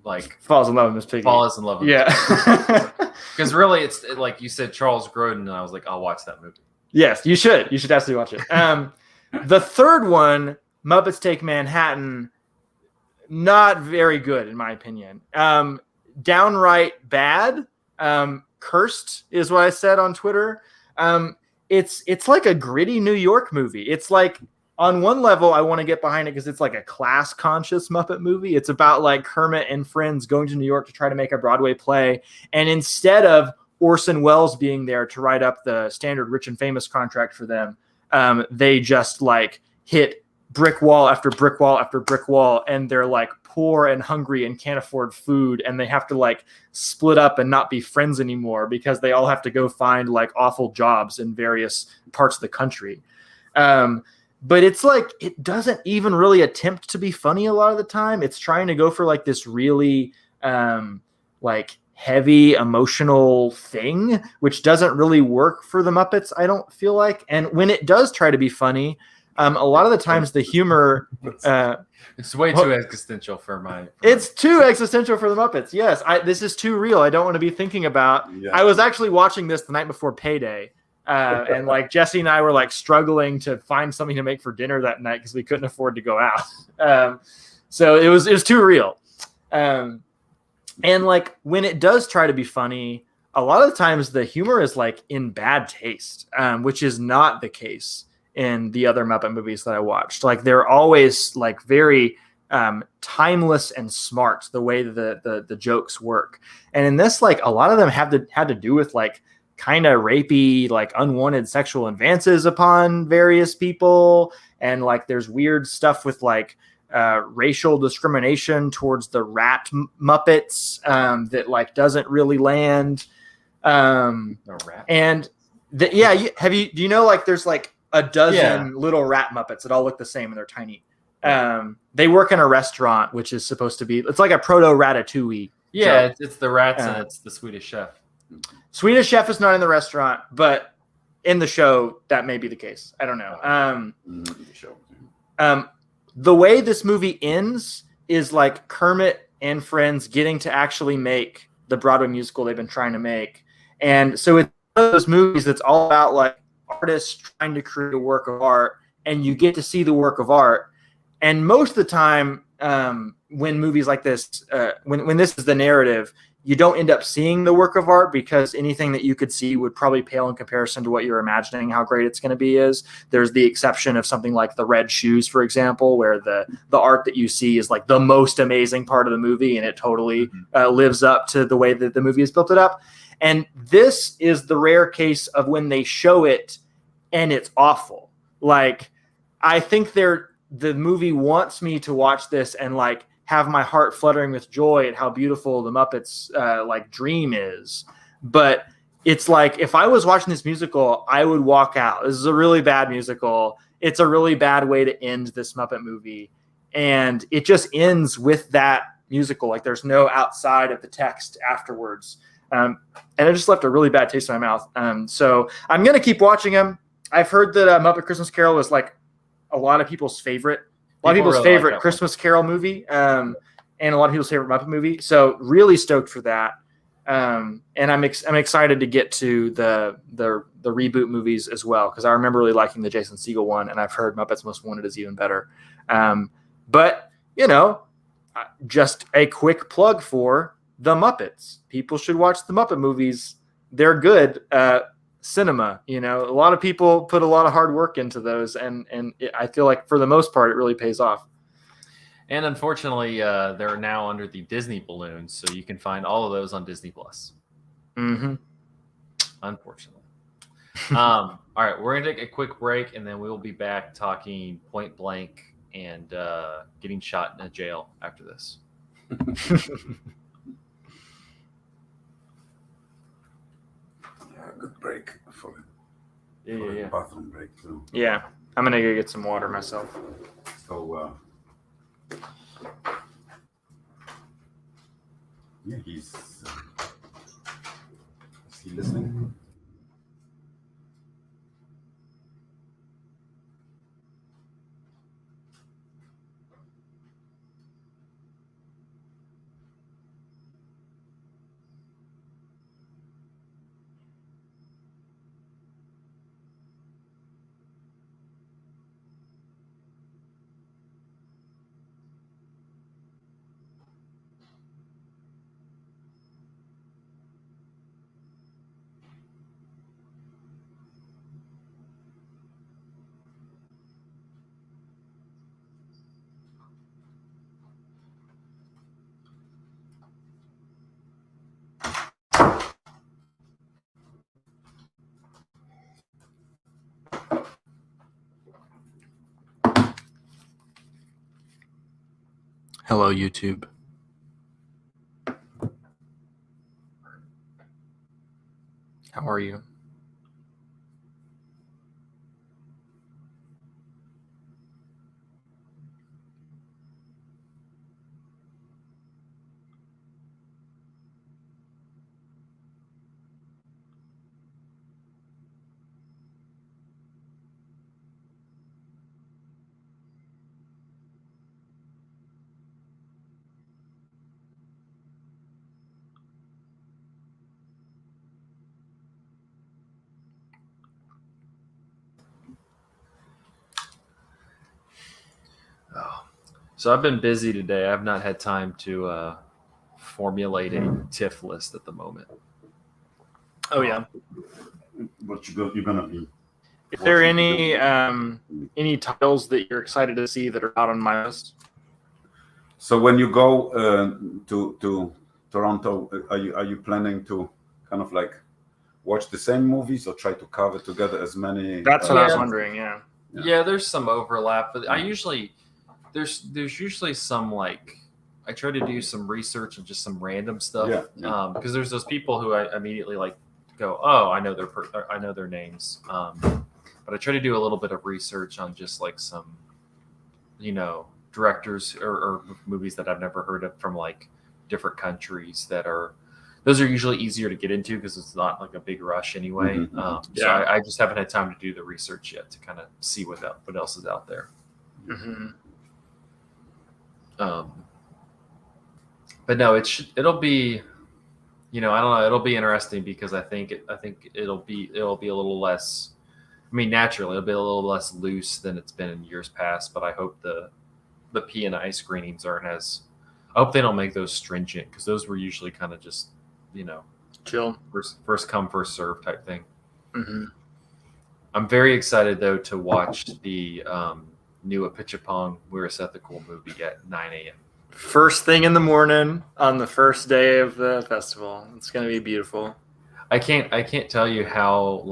like falls in love with Miss Piggy. Falls in love with yeah. Because really, it's like you said, Charles Grodin, and I was like, I'll watch that movie. Yes, you should. You should absolutely watch it. The third one, Muppets Take Manhattan. Not very good, in my opinion. Downright bad. Cursed is what I said on Twitter. It's like a gritty New York movie. It's like, on one level, I want to get behind it because it's like a class-conscious Muppet movie. It's about like Kermit and friends going to New York to try to make a Broadway play. And instead of Orson Welles being there to write up the standard Rich and Famous contract for them, they just like hit brick wall after brick wall after brick wall, and they're like poor and hungry and can't afford food, and they have to like split up and not be friends anymore because they all have to go find like awful jobs in various parts of the country. But it's like, it doesn't even really attempt to be funny a lot of the time. It's trying to go for like this really like heavy emotional thing, which doesn't really work for the Muppets, I don't feel like. And when it does try to be funny, a lot of the times the humor it's way too existential for my it's too existential for the Muppets. Yes, this is too real. I don't want to be thinking about. Yeah. I was actually watching this the night before Payday, and like Jesse and I were like struggling to find something to make for dinner that night because we couldn't afford to go out. So it was too real. And like when it does try to be funny, a lot of the times the humor is like in bad taste, which is not the case in the other Muppet movies that I watched. Like they're always like very timeless and smart the way that the jokes work. And in this, like a lot of them had to do with like kind of rapey, like unwanted sexual advances upon various people. And like there's weird stuff with like racial discrimination towards the rat Muppets that like doesn't really land. And do you know like there's like a dozen little rat Muppets that all look the same and they're tiny. They work in a restaurant, which is supposed to be, it's like a proto Ratatouille. Yeah, it's the rats and it's the Swedish Chef. Swedish Chef is not in the restaurant, but in the show that may be the case. I don't know. The way this movie ends is like Kermit and friends getting to actually make the Broadway musical they've been trying to make. And so it's one of those movies that's all about like artists trying to create a work of art, and you get to see the work of art. And most of the time, when movies like this, when this is the narrative, you don't end up seeing the work of art because anything that you could see would probably pale in comparison to what you're imagining how great it's going to be is. There's the exception of something like The Red Shoes, for example, where the art that you see is like the most amazing part of the movie, and it totally lives up to the way that the movie has built it up. And this is the rare case of when they show it and it's awful. Like, I think the movie wants me to watch this and like have my heart fluttering with joy at how beautiful the Muppets like dream is. But it's like, if I was watching this musical, I would walk out. This is a really bad musical. It's a really bad way to end this Muppet movie. And it just ends with that musical. Like, there's no outside of the text afterwards. And it just left a really bad taste in my mouth. So I'm going to keep watching them. I've heard that Muppet Christmas Carol is like a lot of people's favorite. A lot of people's really favorite Christmas Carol movie, and a lot of people's favorite Muppet movie. So really stoked for that, and I'm excited to get to the reboot movies as well, because I remember really liking the Jason Segel one, and I've heard Muppets Most Wanted is even better. But just a quick plug for the Muppets. People should watch the Muppet movies. They're good. Cinema, a lot of people put a lot of hard work into those, and I feel like for the most part it really pays off. And unfortunately, they're now under the Disney balloon, so you can find all of those on Disney Plus. Unfortunately. All right, we're gonna take a quick break, and then we will be back talking Point Blank and getting shot in a jail after this. Good break for the bathroom break too. Yeah, I'm gonna go get some water myself. So is he listening? Hello, YouTube. How are you? So I've been busy today. I've not had time to formulate a TIFF list at the moment. Oh yeah. What you're gonna be? Is there any titles that you're excited to see that are not on my list? So when you go to Toronto, are you planning to kind of like watch the same movies or try to cover together as many? That's what I was wondering. Yeah, there's some overlap, but I usually there's usually some like I try to do some research and just some random stuff. Because there's those people who I immediately like go, oh, I know their names. But I try to do a little bit of research on just like some, directors or movies that I've never heard of from like different countries those are usually easier to get into because it's not like a big rush anyway. So I just haven't had time to do the research yet to kind of see what else is out there. But no, it'll be, I don't know, it'll be interesting because I think it'll be a little less. I mean, naturally, it'll be a little less loose than it's been in years past. But I hope the P&I screenings aren't as I hope they don't make those stringent because those were usually kind of just, chill, first come first serve type thing. Mm-hmm. I'm very excited though to watch the new Apichatpong Weerasethakul movie at 9 a.m. First thing in the morning on the first day of the festival. It's gonna be beautiful. I can't tell you how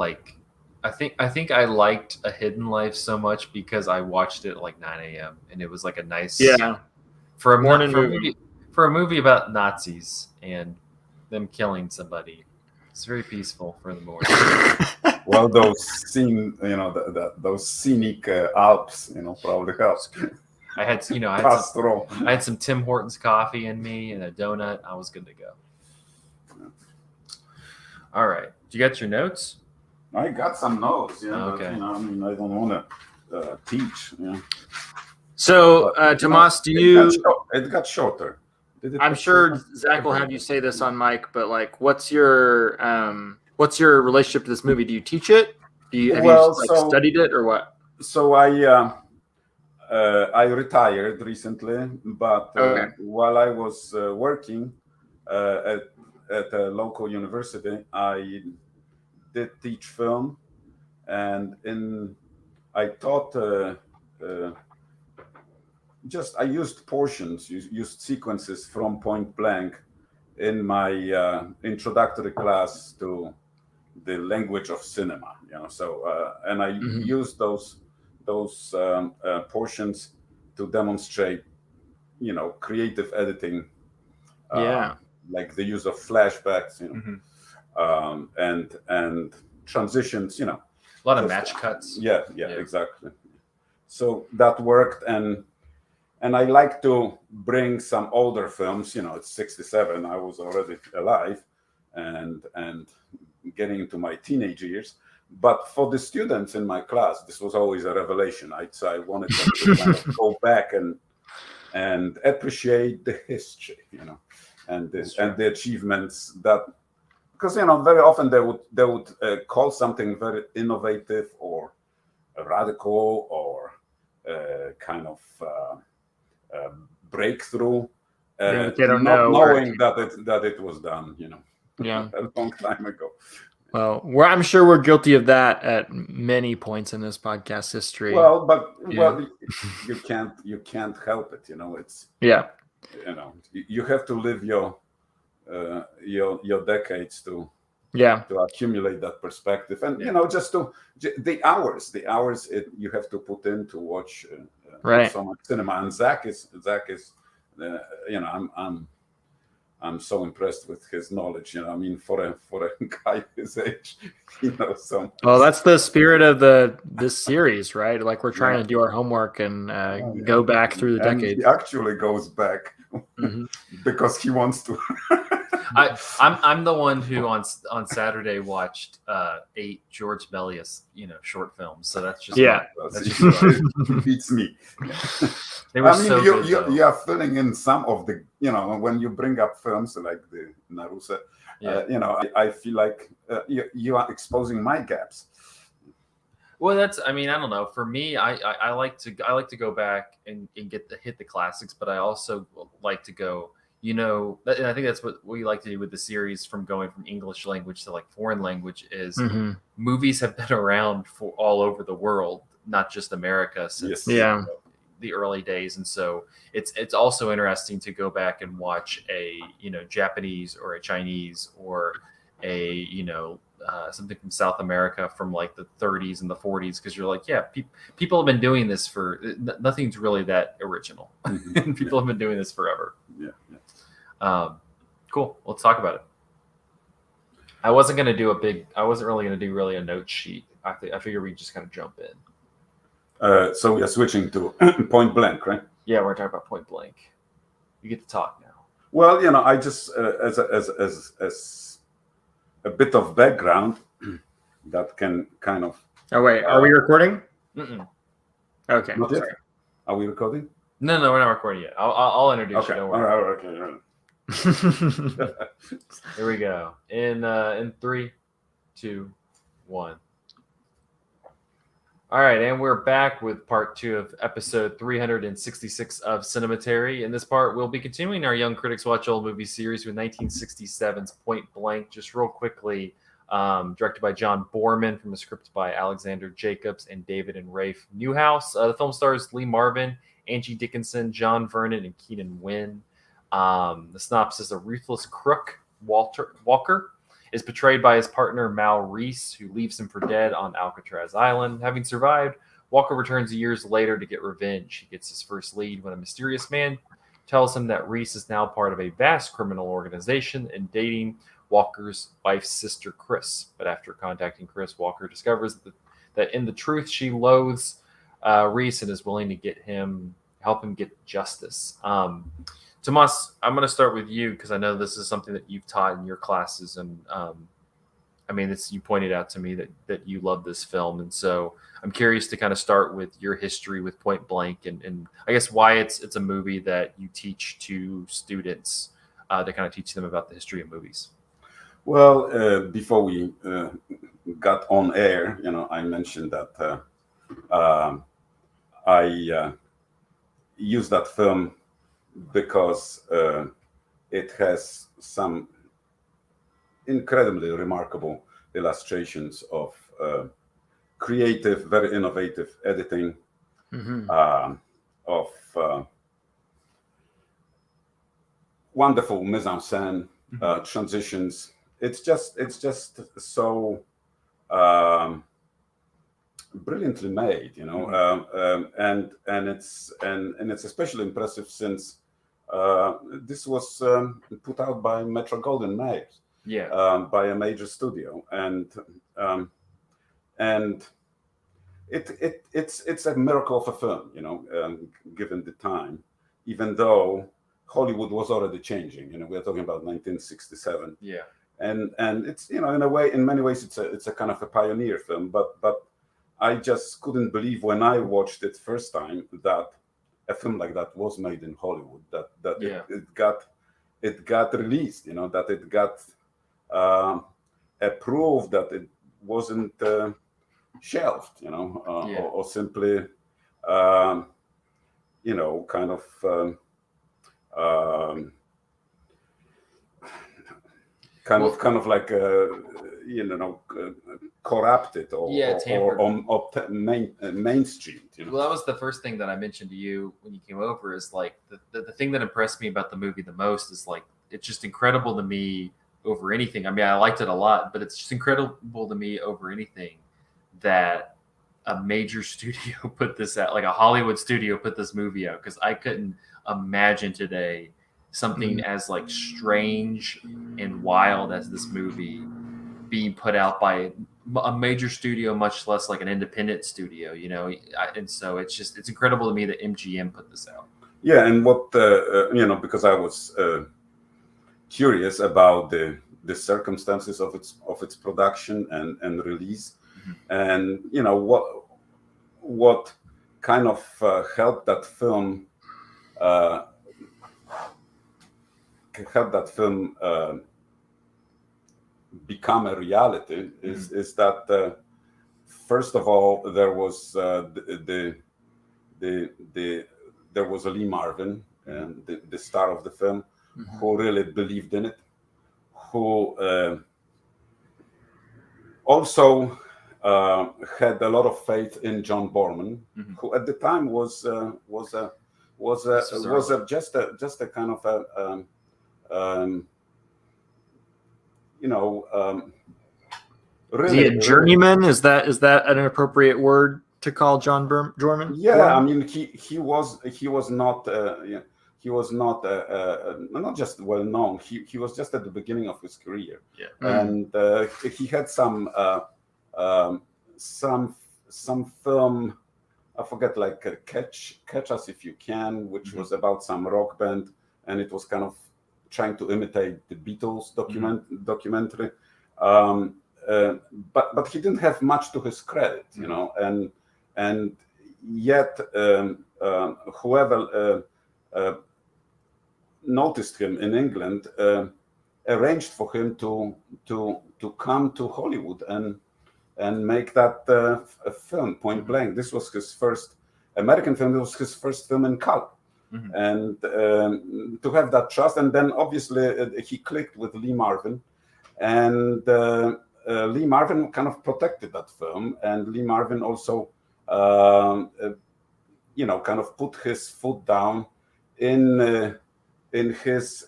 I think I liked A Hidden Life so much because I watched it at like 9 a.m. and it was like a nice for a morning movie. For a movie about Nazis and them killing somebody. It's very peaceful for the morning. Well, those those scenic Alps, probably helps. I had some Tim Hortons coffee in me and a donut. I was good to go. All right. Did you get your notes? I got some notes. Yeah. Okay. But, I don't want to teach. Yeah. So, Tomasz, It got shorter. I'm sure Zach will have you say this on mic, but what's your relationship to this movie? Do you teach it? Have you studied it or what? So I retired recently, but while I was working at a local university, I did teach film, and I taught. I used portions, used sequences from Point Blank in my introductory class to the language of cinema. And I used those portions to demonstrate, creative editing, like the use of flashbacks, and transitions, a lot of match cuts. Yeah, exactly. So that worked, and I like to bring some older films. It's 1967. I was already alive, and getting into my teenage years. But for the students in my class, this was always a revelation. I wanted them to kind of go back and appreciate the history, and the achievements that, because very often they would call something very innovative or radical or kind of breakthrough, they don't not knowing that it was done, a long time ago. Well, I'm sure we're guilty of that at many points in this podcast history. Well, you can't help it. It's you have to live your decades to accumulate that perspective, and just the hours you have to put in to watch so much cinema. And Zach is I'm so impressed with his knowledge. For a guy his age, he knows so much. Well, that's the spirit of this series, right? Like we're trying to do our homework and go back through the decades. He actually goes back because he wants to. I'm the one who on Saturday watched 8 George Méliès short films. So that's just it beats me. They were so good, you are filling in some of the when you bring up films like the Narusa, I feel like you are exposing my gaps. Well, I don't know. For me, I like to go back and hit the classics, but I also like to go. And I think that's what we like to do with the series, from going from English language to foreign language, is movies have been around for all over the world, not just America, since the early days. And so it's also interesting to go back and watch a Japanese or a Chinese or a something from South America from the 30s and the 40s, because you're people have been doing this for nothing's really that original. People have been doing this forever. Cool. Let's talk about it. I wasn't really going to do a note sheet. I figure we just kind of jump in. So we are switching to Point Blank, right? Yeah, we're talking about Point Blank. You get to talk now. Well, I just as a bit of background that can kind of. Oh wait, are we recording? Mm-mm. Okay. Not yet. Are we recording? No, we're not recording yet. I'll introduce you. Don't worry. All right. Okay. Here we go. In 3, 2, 1. All All right, and we're back with part 2 of episode 366 of Cinematary. In this part, we'll be continuing our Young Critics Watch Old Movie series with 1967's Point Blank. Just real quickly, directed by John Boorman, from a script by Alexander Jacobs and David and Rafe Newhouse. The film stars Lee Marvin, Angie Dickinson, John Vernon, and Keenan Wynn. The synopsis: a ruthless crook, Walker, is betrayed by his partner Mal Reese, who leaves him for dead on Alcatraz Island. Having survived, Walker returns years later to get revenge. He gets his first lead when a mysterious man tells him that Reese is now part of a vast criminal organization and dating Walker's wife's sister, Chris. But after contacting Chris, Walker discovers that in the truth she loathes Reese and is willing to help him get justice. Tomasz, I'm going to start with you because I know this is something that you've taught in your classes, and you pointed out to me that you love this film, and so I'm curious to kind of start with your history with Point Blank, and I guess why it's a movie that you teach to students to kind of teach them about the history of movies. Well, before we got on air, I mentioned that I used that film because it has some incredibly remarkable illustrations of creative, very innovative editing, of wonderful mise-en-scène, transitions. It's just so brilliantly made, and it's especially impressive since this was put out by Metro-Goldwyn-Mayer, by a major studio, and it's a miracle of a film, given the time, even though Hollywood was already changing. We are talking about 1967. Yeah, and it's in many ways it's a kind of a pioneer film, but I just couldn't believe when I watched it first time that a film like that was made in Hollywood, that it got released, that it got approved, that it wasn't shelved, or simply, kind of like corrupted or mainstreamed. Well, that was the first thing that I mentioned to you when you came over, is like the thing that impressed me about the movie the most is like it's just incredible to me over anything. I mean, I liked it a lot, but it's just incredible to me over anything that a major studio put this out, like a Hollywood studio put this movie out, because I couldn't imagine today something as like strange and wild as this movie being put out by a major studio, much less like an independent studio, and so it's incredible to me that MGM put this out. Yeah, and what because I was curious about the circumstances of its production and release, and what kind of helped that film become a reality is that first of all there was there was a Lee Marvin, and the star of the film, who really believed in it, who also had a lot of faith in John Boorman, who at the time was just a kind of a really, is he a journeyman? Is that an appropriate word to call John Boorman? Yeah, I mean he was not not just well known. He was just at the beginning of his career, and he had some film, I forget, like Catch Us If You Can, which was about some rock band, and it was kind of trying to imitate the Beatles documentary, but he didn't have much to his credit, and yet whoever noticed him in England arranged for him to come to Hollywood and make that a film, point blank. This was his first American film. It was his first film in color. And to have that trust, and then obviously he clicked with Lee Marvin, and Lee Marvin kind of protected that film, and Lee Marvin also, kind of put his foot down in his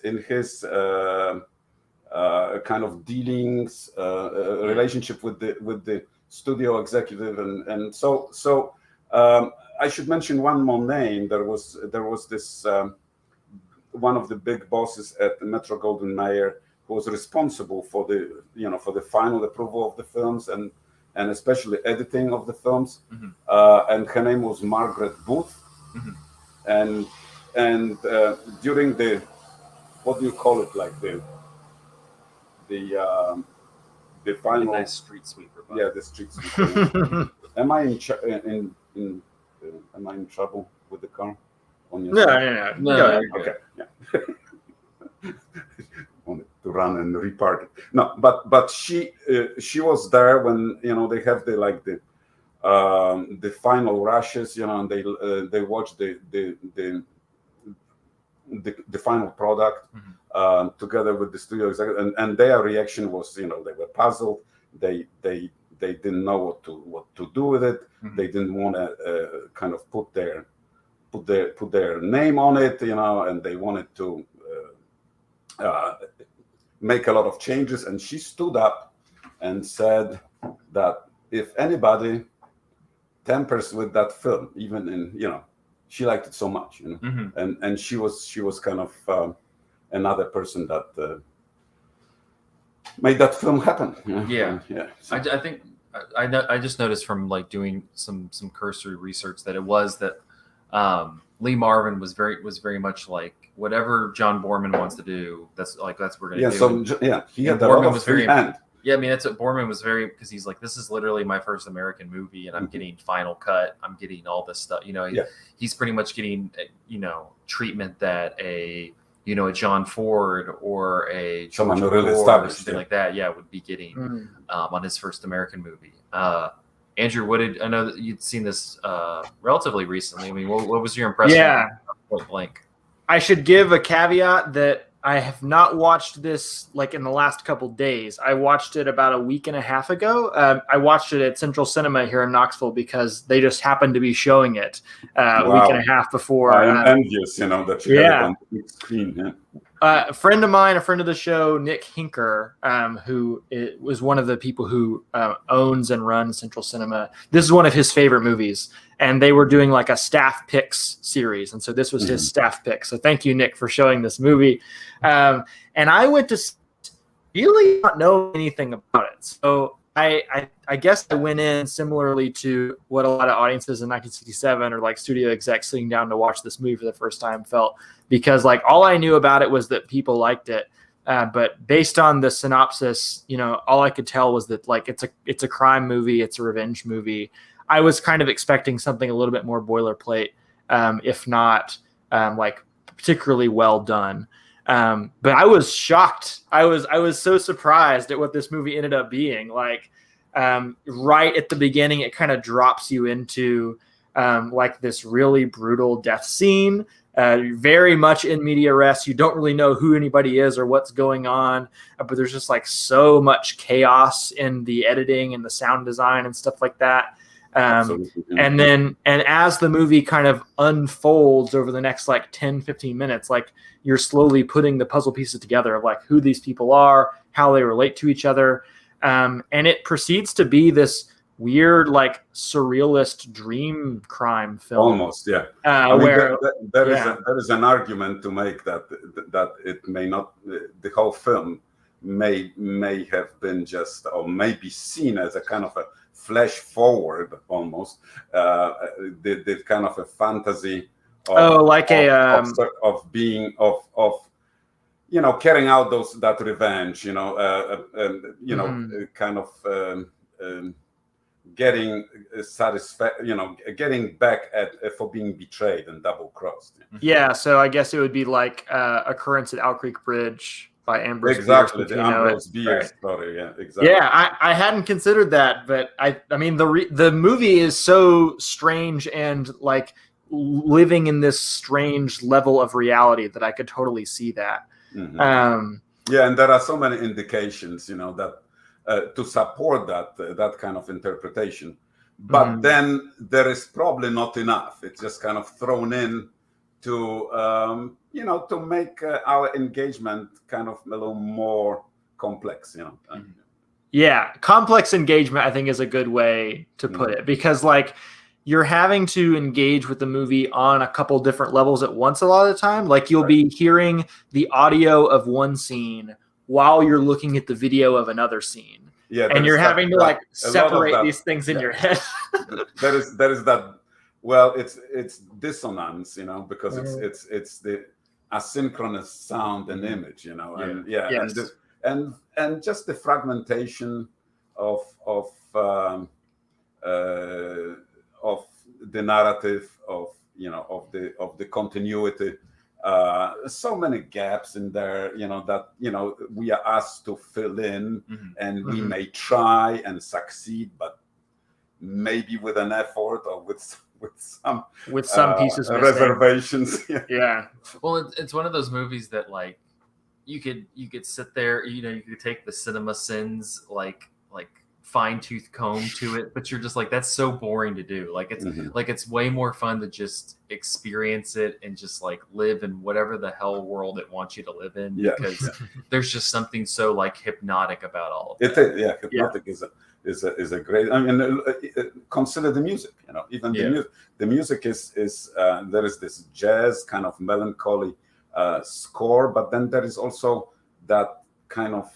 kind of dealings, relationship with the studio executive, and so. I should mention one more name. There was this one of the big bosses at Metro-Goldwyn-Mayer who was responsible for the final approval of the films and especially editing of the films. And her name was Margaret Booth. And during the, what do you call it, like the final, nice street sweeper. Yeah, the street sweeper. Am I am I in trouble with the car? No. Okay, yeah. Wanted to run and repark it. No, but she was there when they have the final rushes, and they watch the final product together with the studio executive, and their reaction was they were puzzled. They didn't know what to do with it. They didn't want to kind of put their name on it, and they wanted to make a lot of changes. And she stood up and said that if anybody tampers with that film, even in she liked it so much, and she was kind of another person that made that film happen. Yeah. So. I think I just noticed from like doing some cursory research that it was that Lee Marvin was very much like whatever John Boorman wants to do. That's what we're gonna do. He had a lot of free hand. Yeah, I mean that's what Boorman was very, because he's like, this is literally my first American movie, and I'm getting final cut. I'm getting all this stuff. He's pretty much getting treatment that a John Ford or a someone really established, or something like that, would be getting on his first American movie. Andrew, I know that you'd seen this relatively recently. I mean, what was your impression? Yeah. Point blank. I should give a caveat that I have not watched this like in the last couple days. I watched it about a week and a half ago. I watched it at Central Cinema here in Knoxville because they just happened to be showing it a week and a half before. I'm envious, that you had it on the big screen. Yeah. A friend of mine, a friend of the show, Nick Hinker, who was one of the people who owns and runs Central Cinema. This is one of his favorite movies, and they were doing like a staff picks series, and so this was his staff pick. So thank you, Nick, for showing this movie. And I went to really not know anything about it, so I guess I went in similarly to what a lot of audiences in 1967 or like studio execs sitting down to watch this movie for the first time felt, because like all I knew about it was that people liked it. But based on the synopsis, all I could tell was that like it's a crime movie, it's a revenge movie. I was kind of expecting something a little bit more boilerplate, if not like particularly well done. But I was shocked. I was so surprised at what this movie ended up being. Like right at the beginning, it kind of drops you into like this really brutal death scene. Very much in media res. You don't really know who anybody is or what's going on, but there's just like so much chaos in the editing and the sound design and stuff like that. And as the movie kind of unfolds over the next like 10-15 minutes, like you're slowly putting the puzzle pieces together of like who these people are, how they relate to each other. And it proceeds to be this weird, like surrealist dream crime film. Almost, yeah. Where there is an argument to make that it may not, the whole film may have been just, or may be seen as a kind of a flash forward almost, the kind of a fantasy of being carrying out that revenge, kind of getting satisfaction, getting back for being betrayed and double crossed. Yeah, so I guess it would be like Occurrence at Owl Creek Bridge, by Ambrose exactly Bierce, the Ambrose Bierce story. Yeah, exactly. Yeah, I hadn't considered that, but I mean the movie is so strange and like living in this strange level of reality that I could totally see that. Yeah, and there are so many indications, that to support that kind of interpretation. But then there is probably not enough. It's just kind of thrown in to to make our engagement kind of a little more complex. Yeah, complex engagement I think is a good way to put it, because like you're having to engage with the movie on a couple different levels at once a lot of the time. Like you'll be hearing the audio of one scene while you're looking at the video of another scene. Yeah, and you're having to like separate these things in your head. there is that. Well, it's dissonance, because it's the asynchronous sound and image, and just the fragmentation of the narrative, of the continuity. So many gaps in there, that we are asked to fill in, and we may try and succeed, but maybe with an effort or with some pieces reservations. Yeah. Well, it's one of those movies that like you could sit there, you could take the cinema sins like fine-tooth comb to it, but you're just like, that's so boring to do. Like it's like it's way more fun to just experience it and just like live in whatever the hell world it wants you to live in, because there's just something so like hypnotic about all of it. Hypnotic is a great. I mean, consider the music. Even the music is there is this jazz kind of melancholy score, but then there is also that kind of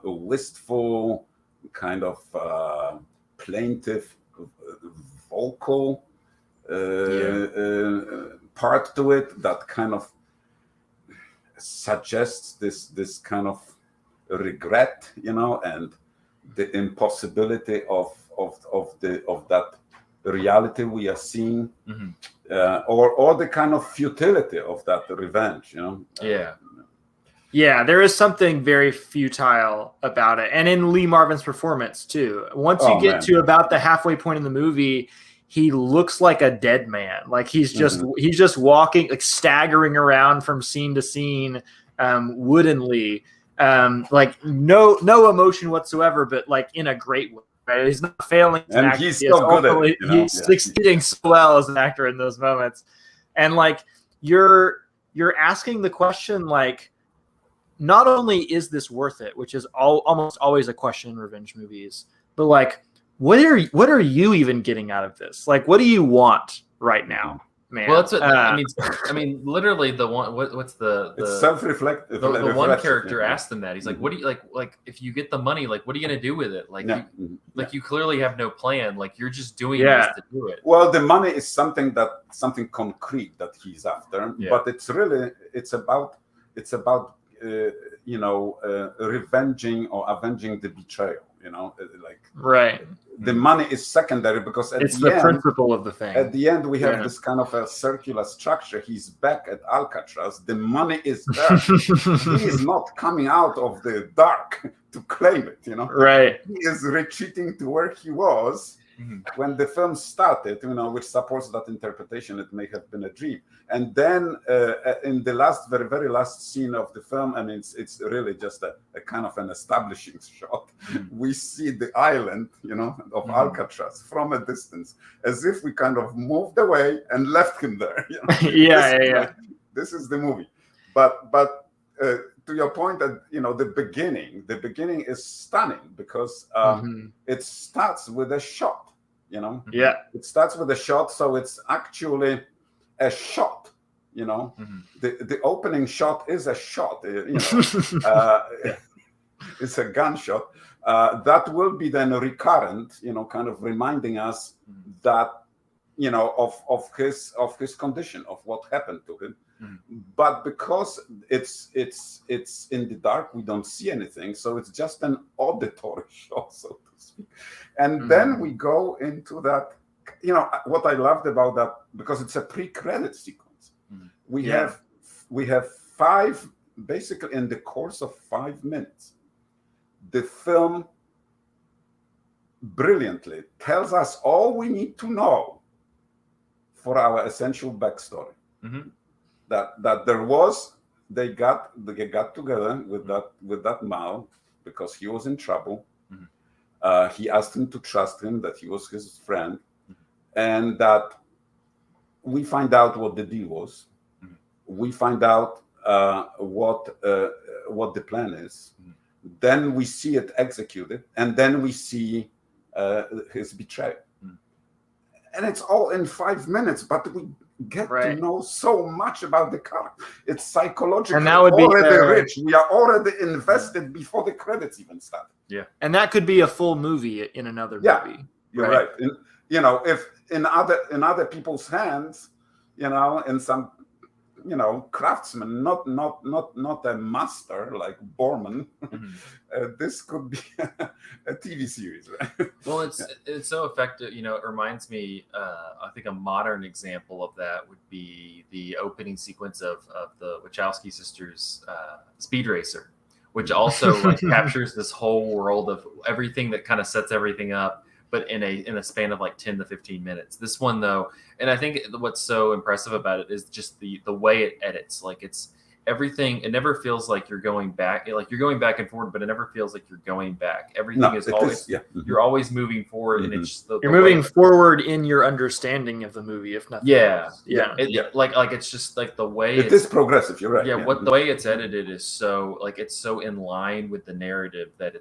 wistful, kind of plaintive vocal part to it that kind of suggests this kind of regret, and the impossibility of that reality we are seeing, or the kind of futility of that revenge. Yeah, there is something very futile about it. And in Lee Marvin's performance, too. Once you get to about the halfway point in the movie, he looks like a dead man. Like he's just walking, like staggering around from scene to scene, woodenly. Like no emotion whatsoever, but like in a great way. Right? He's not failing. And he's so good at it. He's succeeding so well as an actor in those moments. And like you're asking the question, like, not only is this worth it, which is almost always a question in revenge movies, but like, what are you even getting out of this? Like, what do you want right now, man? Well, that's what I mean. Literally, the one. What's the it's self-reflective. The one character asked him that. He's like, "What do you like? If you get the money, like, what are you gonna do with it? Like, you clearly have no plan. Like, you're just doing this to do it." Well, the money is something concrete that he's after, but it's about revenging or avenging the betrayal. The money is secondary, because it's the principle of the thing. At the end, we have this kind of a circular structure. He's back at Alcatraz. The money is there. He is not coming out of the dark to claim it. Right. He is retreating to where he was when the film started, which supports that interpretation. It may have been a dream. And then in the very, very last scene of the film, and it's really just a kind of an establishing shot. We see the island, of Alcatraz from a distance, as if we kind of moved away and left him there. This is the movie. But to your point, that the beginning is stunning, because it starts with a shot. It starts with a shot, so it's actually a shot. The opening shot is a shot. It's a gunshot that will be then recurrent. Kind of reminding us that of his condition, of what happened to him. But because it's in the dark, we don't see anything, so it's just an auditory shot, so to speak. And then we go into that. What I loved about that, because it's a pre-credit sequence. We have 5 basically in the course of 5 minutes, the film brilliantly tells us all we need to know for our essential backstory. Mm-hmm. That there was, they got together with that Mao because he was in trouble. Mm-hmm. He asked him to trust him, that he was his friend, and that we find out what the deal was. Mm-hmm. We find out what the plan is. Mm-hmm. Then we see it executed, and then we see his betrayal. Mm-hmm. And it's all in 5 minutes, but we get to know so much about the character. It's psychologically and that would already rich. We are already invested before the credits even start. Yeah, and that could be a full movie in another movie. You're right. If in other people's hands, in some, craftsman, not a master like Boorman, mm-hmm. This could be a TV series, right? Well, it's so effective. It reminds me. I think a modern example of that would be the opening sequence of the Wachowski sisters' Speed Racer, which also captures this whole world of everything that kind of sets everything up, but in a span of 10 to 15 minutes. This one though, and I think what's so impressive about it is just the way it edits. It's everything. It never feels like you're going back. You're going back and forward, but it never feels like you're going back. Everything is always you're always moving forward, mm-hmm. and it's just you're moving forward in your understanding of the movie, if nothing else. It's just the way it is progressive. You're right. The way it's edited is so it's so in line with the narrative that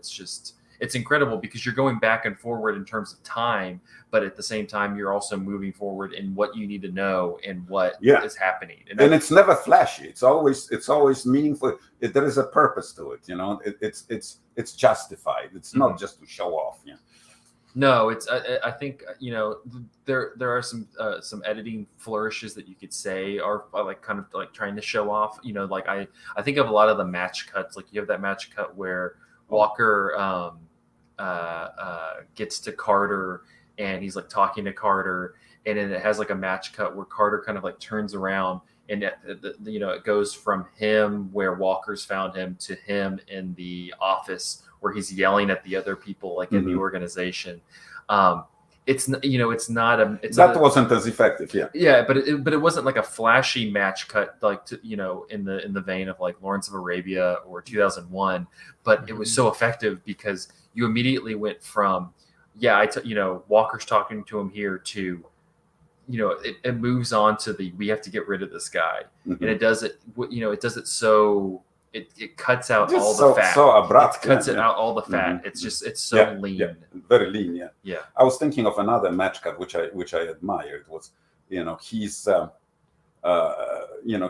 it's incredible, because you're going back and forward in terms of time, but at the same time you're also moving forward in what you need to know and what is happening. And it's never flashy. It's always meaningful. There is a purpose to it. It's justified. It's not just to show off. Yeah. No, it's. I think there are some editing flourishes that you could say are kind of trying to show off. I think of a lot of the match cuts. You have that match cut where Walker gets to Carter, and he's talking to Carter, and then it has a match cut where Carter kind of turns around, and it goes from him where Walker's found him to him in the office where he's yelling at the other people in the organization. That wasn't as effective. But it wasn't a flashy match cut in the vein of Lawrence of Arabia or 2001, but it was so effective because you immediately went from Walker's talking to him here to it moves on to we have to get rid of this guy, and it does it so it cuts out all the fat. So abrupt. It cuts it out all the fat. Mm-hmm. It's so lean. Yeah, very lean. Yeah. I was thinking of another match cut which I admired. Was he's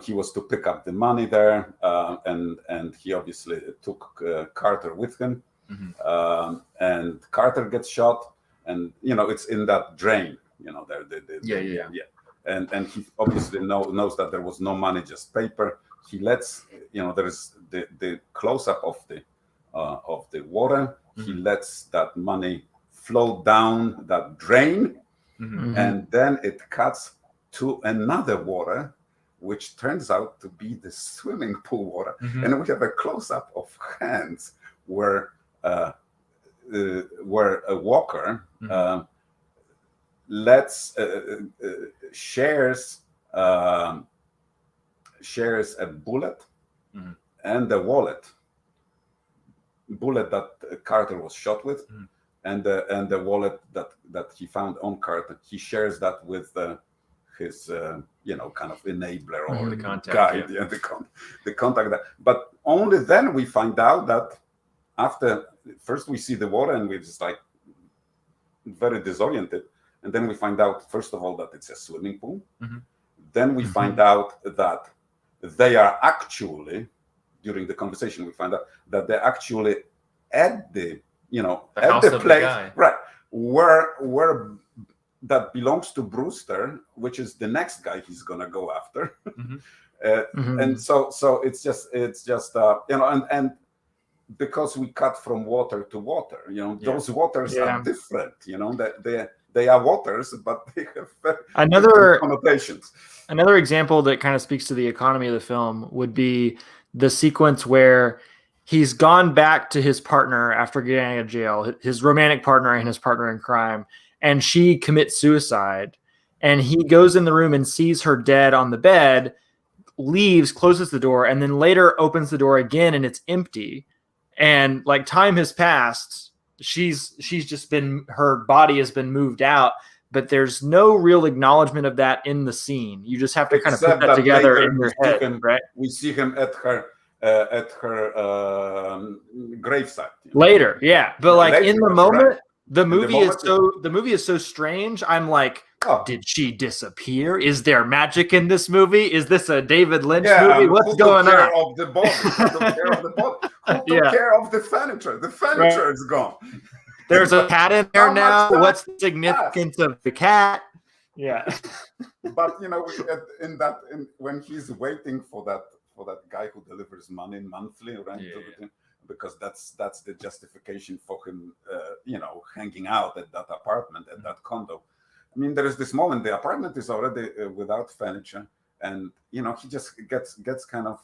he was to pick up the money there, and he obviously took Carter with him, and Carter gets shot, and it's in that drain. And he obviously knows that there was no money, just paper. He lets there is the close up of the water. Mm-hmm. He lets that money flow down that drain, and then it cuts to another water, which turns out to be the swimming pool water. And we have a close up of hands where a Walker shares a bullet and a wallet. Bullet that Carter was shot with, and the wallet that he found on Carter. He shares that with his kind of enabler or the contact guide, the contact. But only then we find out that after first we see the water and we're just very disoriented, and then we find out first of all that it's a swimming pool. Then we find out that they are actually, during the conversation, we find out that they're actually at the place, right, where that belongs to Brewster, which is the next guy he's gonna go after. And so it's just and because we cut from water to water, those waters are different. They are waters, but they have another connotations. Another example that kind of speaks to the economy of the film would be the sequence where he's gone back to his partner after getting out of jail, his romantic partner and his partner in crime, and she commits suicide. And he goes in the room and sees her dead on the bed, leaves, closes the door, and then later opens the door again and it's empty. And like time has passed. She's just been, her body has been moved out, but there's no real acknowledgement of that in the scene. You just have to kind of put that together in your head, right? We see him at her gravesite later, yeah. But like later, in the moment, right. the movie is so strange. I'm like, did she disappear? Is there magic in this movie? Is this a David Lynch movie? What's going on? Of the body? Who took care of the body? Who took care of the furniture? The furniture is gone. There's a cat in there now. What's the significance of the cat? Yeah. But when he's waiting for that guy who delivers money monthly, right? Yeah. Because that's the justification for him, hanging out at that apartment, at that condo. I mean, there is this moment. The apartment is already without furniture, and he just gets kind of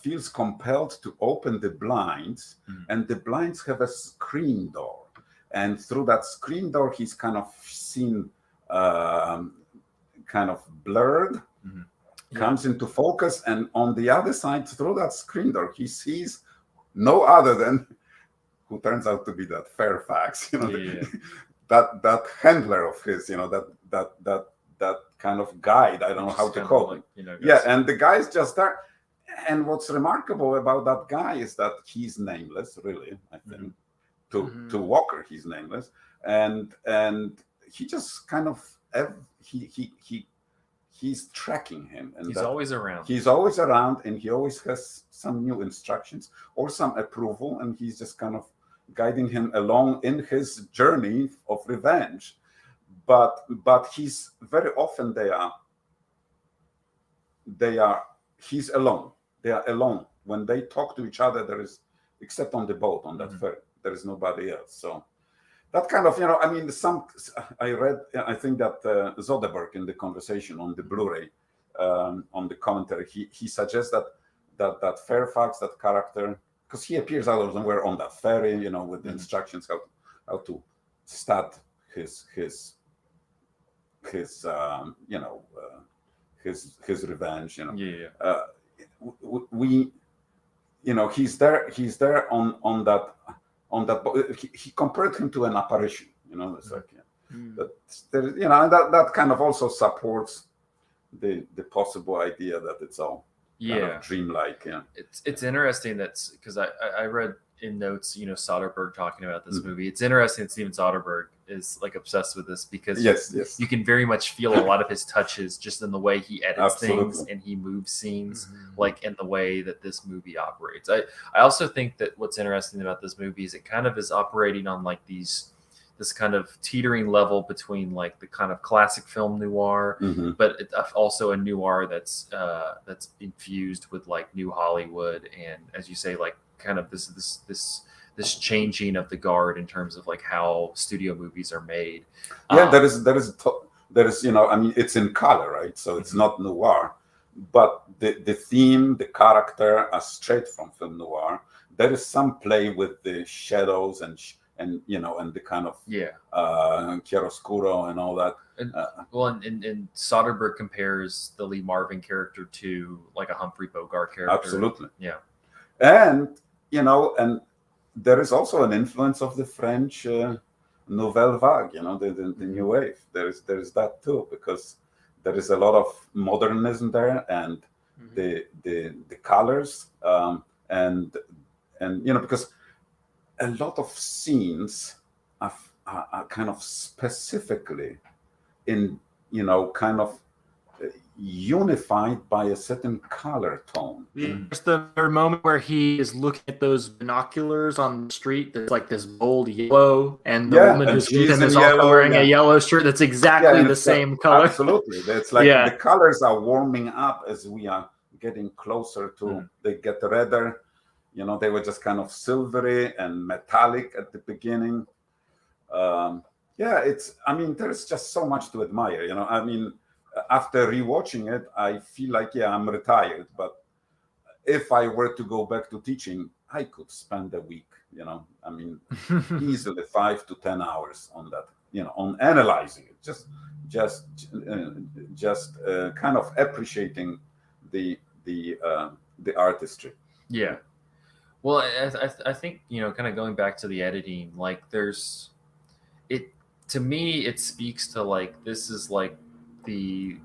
feels compelled to open the blinds, and the blinds have a screen door, and through that screen door, he's kind of seen, kind of blurred. Comes into focus, and on the other side, through that screen door, he sees no other than who turns out to be that Fairfax, that handler of his, that kind of guide. I don't know how to call him. And the guy's just there. And what's remarkable about that guy is that he's nameless, really. I think to Walker, he's nameless, and he just kind of he's tracking him, and he's always around. He's always around, and he always has some new instructions or some approval, and he's just kind of guiding him along in his journey of revenge. But he's very often he's alone. They are alone. When they talk to each other, there is, except on the boat, on that ferry, there is nobody else. So that kind of, I read, I think that Zoderberg in the conversation on the Blu-ray, on the commentary, he suggests that Fairfax, that character, because he appears out of nowhere on that ferry, with the instructions how to start his revenge. He's there on that. He compared him to an apparition. It's like that kind of also supports the possible idea that it's all kind of dreamlike. It's interesting because I read in notes, Soderbergh talking about this movie. It's interesting that Steven Soderbergh is like obsessed with this because you can very much feel a lot of his touches just in the way he edits things and he moves scenes, like in the way that this movie operates. I also think that what's interesting about this movie is it kind of is operating on like this kind of teetering level between like the kind of classic film noir, but it's also a noir that's infused with like new Hollywood, and as you say, like kind of this changing of the guard in terms of like how studio movies are made. There is it's in color, right? So it's not noir, but the theme, the character are straight from film noir. There is some play with the shadows and the kind of chiaroscuro and all that. And Soderbergh compares the Lee Marvin character to like a Humphrey Bogart character. Absolutely. Yeah. And there is also an influence of the French Nouvelle Vague, the new wave. There is that too, because there is a lot of modernism there, and the colors, and because a lot of scenes are kind of specifically in kind of unified by a certain color tone. There's the moment where he is looking at those binoculars on the street. There's like this bold yellow, and the woman who's with him is also wearing a yellow shirt that's exactly the same color. Absolutely. It's like the colors are warming up as we are getting closer to, they get redder. They were just kind of silvery and metallic at the beginning. There's just so much to admire. after rewatching it, I feel like, yeah, I'm retired. But if I were to go back to teaching, I could spend a week, I mean, easily 5 to 10 hours on that, on analyzing it, just kind of appreciating the artistry. Yeah. Well, I think, kind of going back to the editing, like to me, it speaks to like, this is like the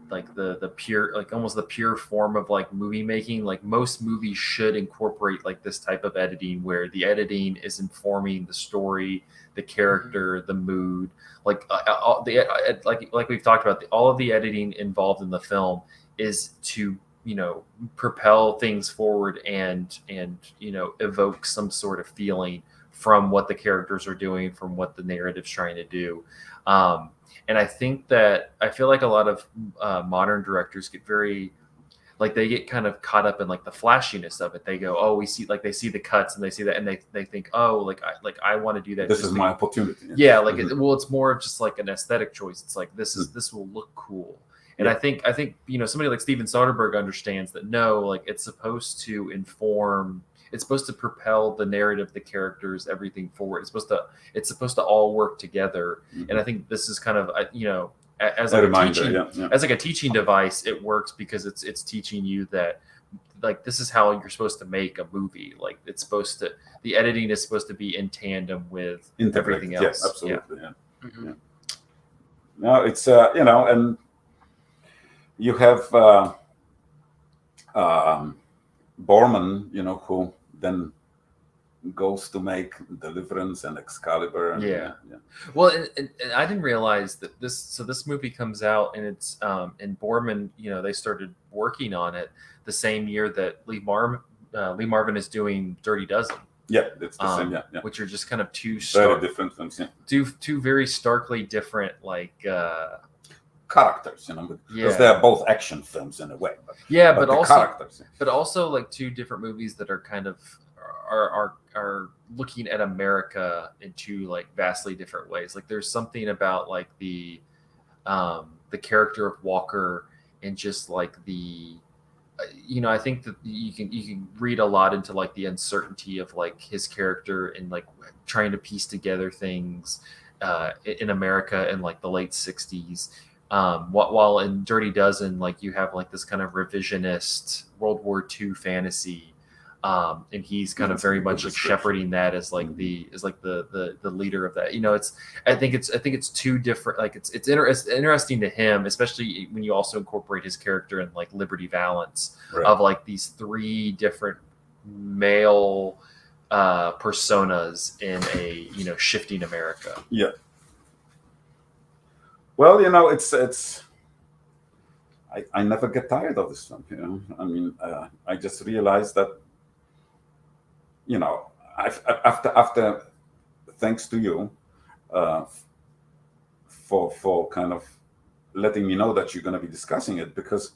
pure, like almost the pure form of like movie making. Like most movies should incorporate like this type of editing where the editing is informing the story, the character, the mood, like like we've talked about, all of the editing involved in the film is to propel things forward and evoke some sort of feeling from what the characters are doing, from what the narrative's trying to do. And I feel like a lot of modern directors get very, like, they get kind of caught up in like the flashiness of it. They go, oh, they see the cuts and they see that and they think, oh, I want to do that. This is my opportunity. Yeah, like it's more of just like an aesthetic choice. It's like this will look cool. And I think somebody like Steven Soderbergh understands that, no, like it's supposed to inform, it's supposed to propel the narrative, the characters, everything forward. It's supposed to all work together. Mm-hmm. And I think this is kind of as like a teaching device, it works because it's teaching you that, like, this is how you're supposed to make a movie. Like the editing is supposed to be in tandem with everything else. Yes, absolutely. Yeah. Mm-hmm. No, it's and you have Boorman, who then goes to make Deliverance and Excalibur. And, yeah. Well, and I didn't realize that this movie comes out, and it's and Boorman, they started working on it the same year that Lee Marvin is doing Dirty Dozen. Yeah, it's the same. Yeah. Which are just kind of two very different films. Yeah. Two very starkly different, like. Characters, because they are both action films in a way. But also characters. But also like two different movies that are kind of are looking at America in two like vastly different ways. Like there's something about like the character of Walker and just like I think that you can read a lot into like the uncertainty of like his character and like trying to piece together things in America in like the late 60s. While in Dirty Dozen, like you have like this kind of revisionist World War II fantasy, and he's kind of very much like shepherding that as like the leader of that. I think it's two different. Like it's interesting to him, especially when you also incorporate his character in like Liberty Valance, right, of like these three different male personas in a shifting America. Yeah. Well, it's. I never get tired of this film. I mean, I just realized that. After thanks to you, for kind of letting me know that you're going to be discussing it, because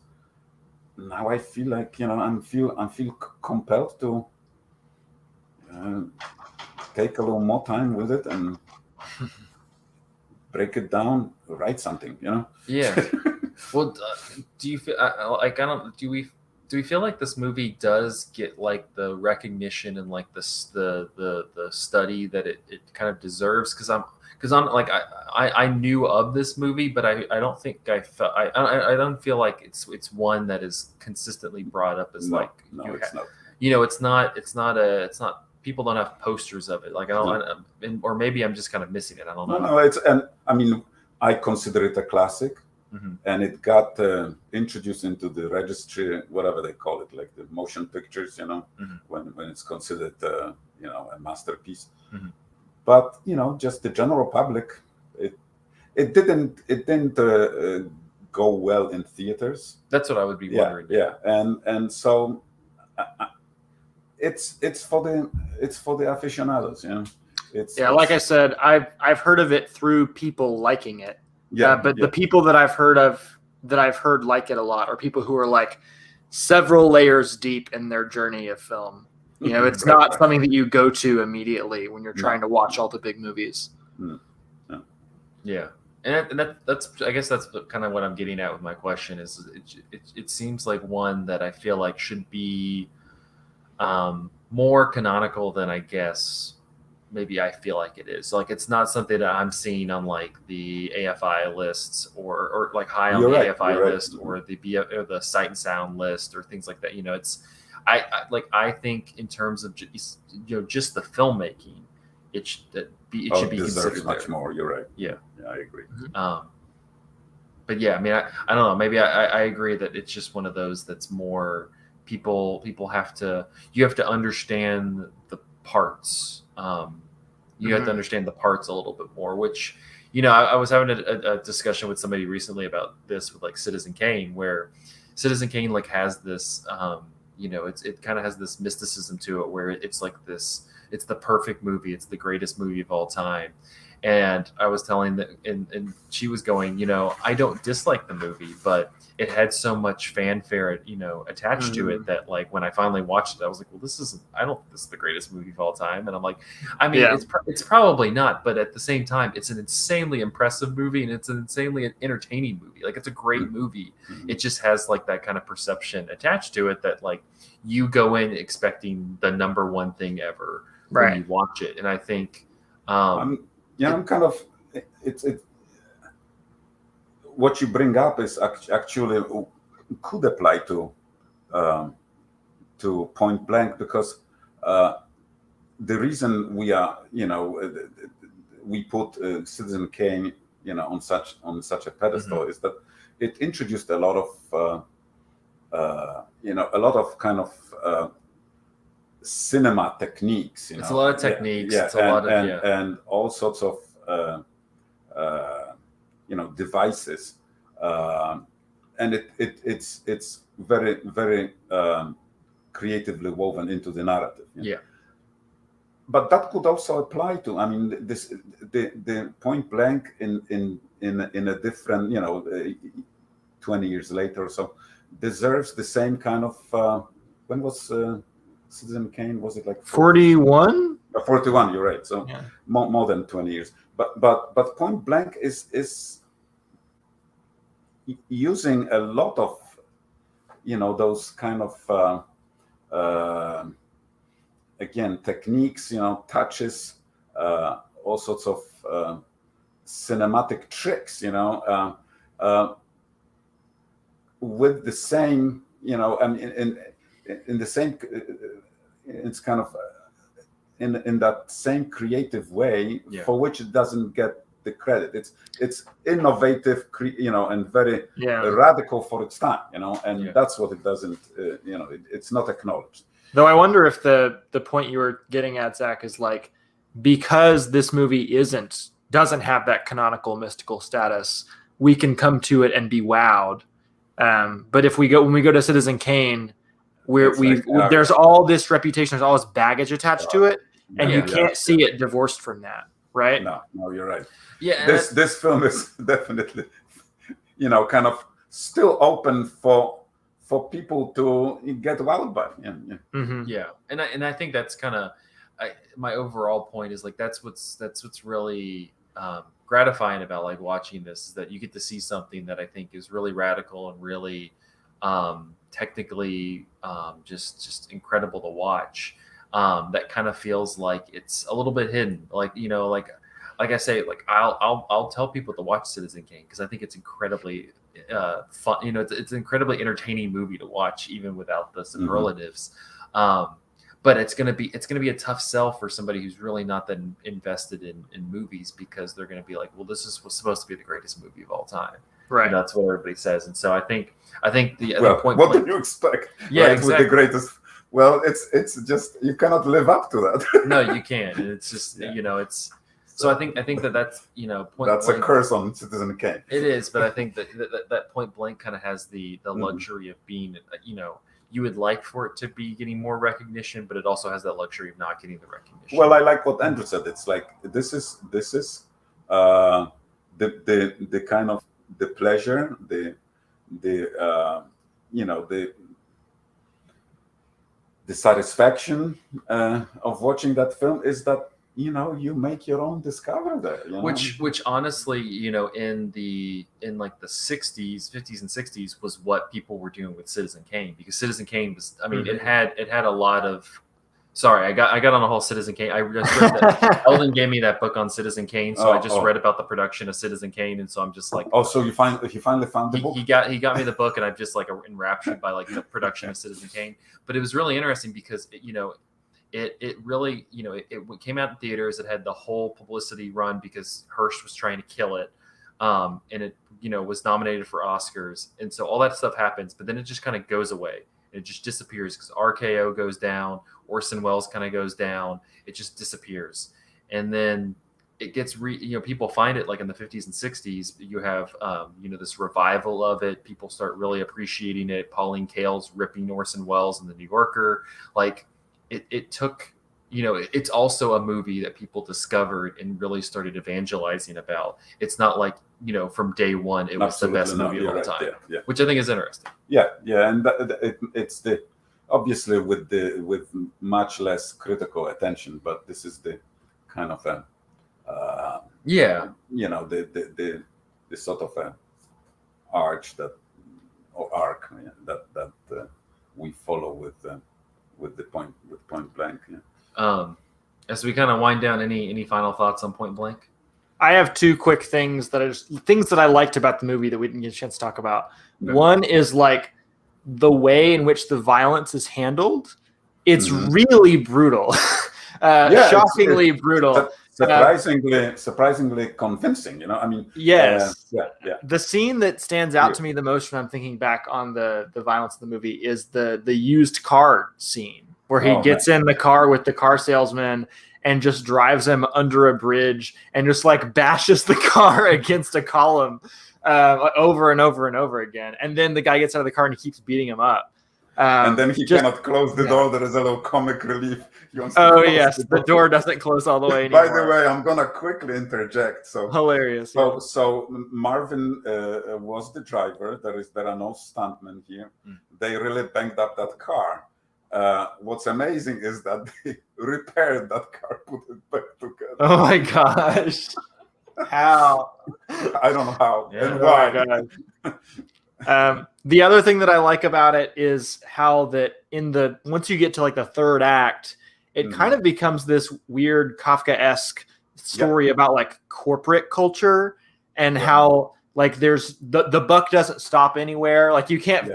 now I feel like I feel compelled to take a little more time with it and. Break it down, write something, Yeah. Well, do you feel do we feel like this movie does get like the recognition and like the study that it kind of deserves? Because I'm like I knew of this movie, but I don't think I don't feel like it's one that is consistently brought up as it's not. People don't have posters of it. Like or maybe I'm just kind of missing it. I don't know. No, I consider it a classic, mm-hmm, and it got introduced into the registry, whatever they call it, like the motion pictures, mm-hmm, when it's considered, a masterpiece. Mm-hmm. But just the general public, it didn't go well in theaters. That's what I would be wondering. Yeah, and so. It's for the aficionados, like I said, I've heard of it through people liking it. But the people that I've heard like it a lot are people who are like several layers deep in their journey of film. It's not something that you go to immediately when you're trying to watch all the big movies. Yeah. And that's I guess that's kind of what I'm getting at with my question is it seems like one that I feel like should be more canonical than I guess maybe I feel like it is. So, like it's not something that I'm seeing on like the AFI lists or like high on the AFI list or the Sight and Sound list or things like that. You know, it's I think in terms of just the filmmaking, it should be considered much more. You're right. Yeah, I agree. But yeah, I mean, I don't know. Maybe I agree that it's just one of those that's more people have to understand the parts. You have to understand the parts a little bit more, which, I was having a discussion with somebody recently about this with like Citizen Kane, where Citizen Kane like has this, it kind of has this mysticism to it where it's like this, it's the perfect movie. It's the greatest movie of all time. And I was telling that, and she was going, I don't dislike the movie, but it had so much fanfare, attached to it that like when I finally watched it, I was like, well, I don't think this is the greatest movie of all time. And I'm like, I mean, it's probably not, but at the same time, it's an insanely impressive movie and it's an insanely entertaining movie. Like it's a great movie. It just has like that kind of perception attached to it that like you go in expecting the number one thing ever when you watch it. And I think, I'm kind of it's what you bring up is actually could apply to Point Blank, because the reason we are we put Citizen Kane on such a pedestal is that it introduced a lot of kind of cinema techniques. It's a lot of techniques. Yeah. It's a lot of and all sorts of devices, and it's very very creatively woven into the narrative. Yeah. But that could also apply to, I mean, the Point Blank in a different 20 years later or so deserves the same kind of when was Citizen Kane, was it like 41? 41, you're right. So more than 20 years. But Point Blank is using a lot of those kind of again techniques, touches, all sorts of cinematic tricks, with the same, and in the same, it's kind of in that same creative way for which it doesn't get the credit. It's innovative, and very radical for its time, and that's what it doesn't, it's not acknowledged. Though I wonder if the point you were getting at, Zach, is like, because this movie doesn't have that canonical mystical status, we can come to it and be wowed. But when we go to Citizen Kane, there's all this reputation, there's all this baggage attached to it, and you can't see it divorced from that, right? No, you're right. Yeah, this film is definitely, kind of still open for people to get wowed by. Yeah, and I think that's kind of my overall point is like that's what's really gratifying about like watching this, is that you get to see something that I think is really radical and really technically just incredible to watch. That kind of feels like it's a little bit hidden, like like I say, like I'll tell people to watch Citizen Kane because I think it's incredibly fun. It's an incredibly entertaining movie to watch even without the superlatives. But it's gonna be a tough sell for somebody who's really not that invested in movies, because they're gonna be like, well, this was supposed to be the greatest movie of all time. Right. And that's what everybody says. And so I think the point. What do you expect? Yeah, right? exactly. With the greatest. Well, it's just you cannot live up to that. No, you can't. And it's just it's. So I think that's Point that's Blank. A curse on Citizen Kane. It is, but I think that Point Blank kind of has the luxury of being you would like for it to be getting more recognition, but it also has that luxury of not getting the recognition. Well, I like what Andrew said. It's like this is the kind of the pleasure, the satisfaction of watching that film is that you make your own discovery there. Which honestly, in like the 60s, 50s and 60s was what people were doing with Citizen Kane, because Citizen Kane was, it had a lot of. Sorry, I got on a whole Citizen Kane. I just read that. Eldon gave me that book on Citizen Kane, so I just read about the production of Citizen Kane, and so I'm just like, so he finally found the book. He got me the book, and I'm just like enraptured by like the production of Citizen Kane. But it was really interesting because it really it came out in theaters. It had the whole publicity run because Hearst was trying to kill it, and it was nominated for Oscars, and so all that stuff happens, but then it just kind of goes away. It just disappears because RKO goes down, Orson Welles kind of goes down. It just disappears. And then it gets people find it like in the 50s and 60s. You have, this revival of it. People start really appreciating it. Pauline Kael's ripping Orson Welles in The New Yorker. Like it took, it's also a movie that people discovered and really started evangelizing about. It's not like, from day one, it was the best movie of all time, which I think is interesting. Yeah. And it's obviously with much less critical attention, but this is the kind of the sort of arc that we follow with Point Blank. As we kind of wind down, any final thoughts on Point Blank? I have two quick things that I liked about the movie that we didn't get a chance to talk about. Okay. One is like the way in which the violence is handled. It's really brutal. Shockingly brutal. Surprisingly convincing, Yes. The scene that stands out to me the most when I'm thinking back on the violence of the movie is the used car scene where he gets in the car with the car salesman and just drives him under a bridge and just like bashes the car against a column over and over and over again. And then the guy gets out of the car and he keeps beating him up. And then he cannot close the door. There is a little comic relief. The door doesn't close all the way anymore. By the way, I'm gonna quickly interject. So hilarious. So Marvin was the driver. There are no stuntmen here. They really banged up that car. What's amazing is that they repaired that car, put it back together. Oh my gosh! How? I don't know how and why. The other thing that I like about it is how that once you get to like the third act, it kind of becomes this weird Kafka-esque story about like corporate culture and how like there's the buck doesn't stop anywhere. Like you can't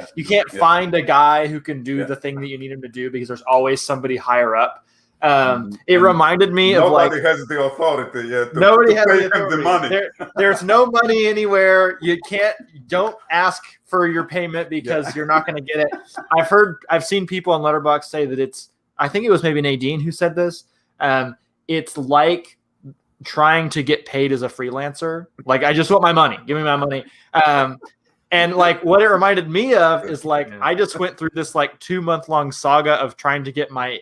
find a guy who can do the thing that you need him to do because there's always somebody higher up. It reminded me of like nobody has the authority yet. Nobody has the money. There's no money anywhere. Don't ask for your payment because you're not going to get it. I've seen people on Letterboxd say that I think it was maybe Nadine who said this. It's like trying to get paid as a freelancer. Like, I just want my money. Give me my money. And like what it reminded me of is like I just went through this like 2-month-long saga of trying to get my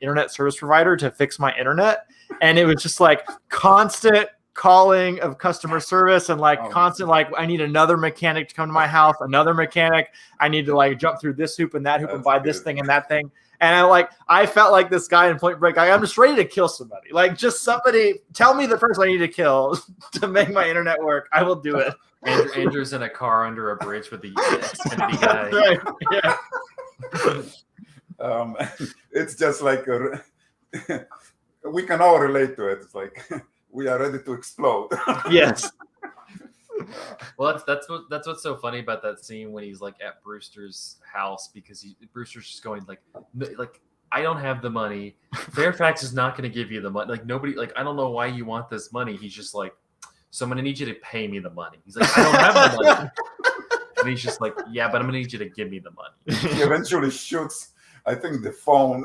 internet service provider to fix my internet, and it was just like constant calling of customer service and like constant like I need another mechanic to come to my house, another mechanic. I need to like jump through this hoop and that hoop and buy this thing and that thing. And I felt like this guy in Point Break. I'm just ready to kill somebody. Like, just somebody tell me the person I need to kill to make my internet work. I will do it. Andrew's in a car under a bridge with the Xfinity guy. Right. Yeah. It's just like we can all relate to it. It's like we are ready to explode. Yes. Well, that's what's so funny about that scene when he's like at Brewster's house, because Brewster's just going like I don't have the money. Fairfax is not going to give you the money. Like nobody, like I don't know why you want this money. He's just like, so I'm going to need you to pay me the money. He's like, I don't have the money. And he's just like, yeah, but I'm going to need you to give me the money. He eventually shoots, I think, the phone.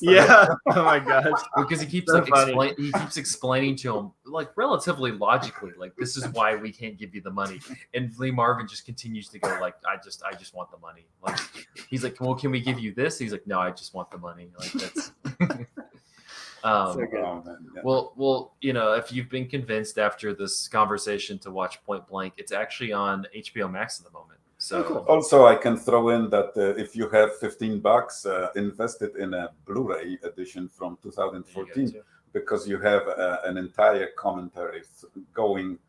Yeah. Oh my gosh. Because he keeps he keeps explaining to him like relatively logically, like this is why we can't give you the money. And Lee Marvin just continues to go like, I just want the money. Like he's like, well, can we give you this? He's like, no, I just want the money. Like that's. So good. Well, if you've been convinced after this conversation to watch Point Blank, it's actually on HBO Max at the moment. So cool. Also, I can throw in that if you have $15, invest it in a Blu-ray edition from 2014, because you have an entire commentary going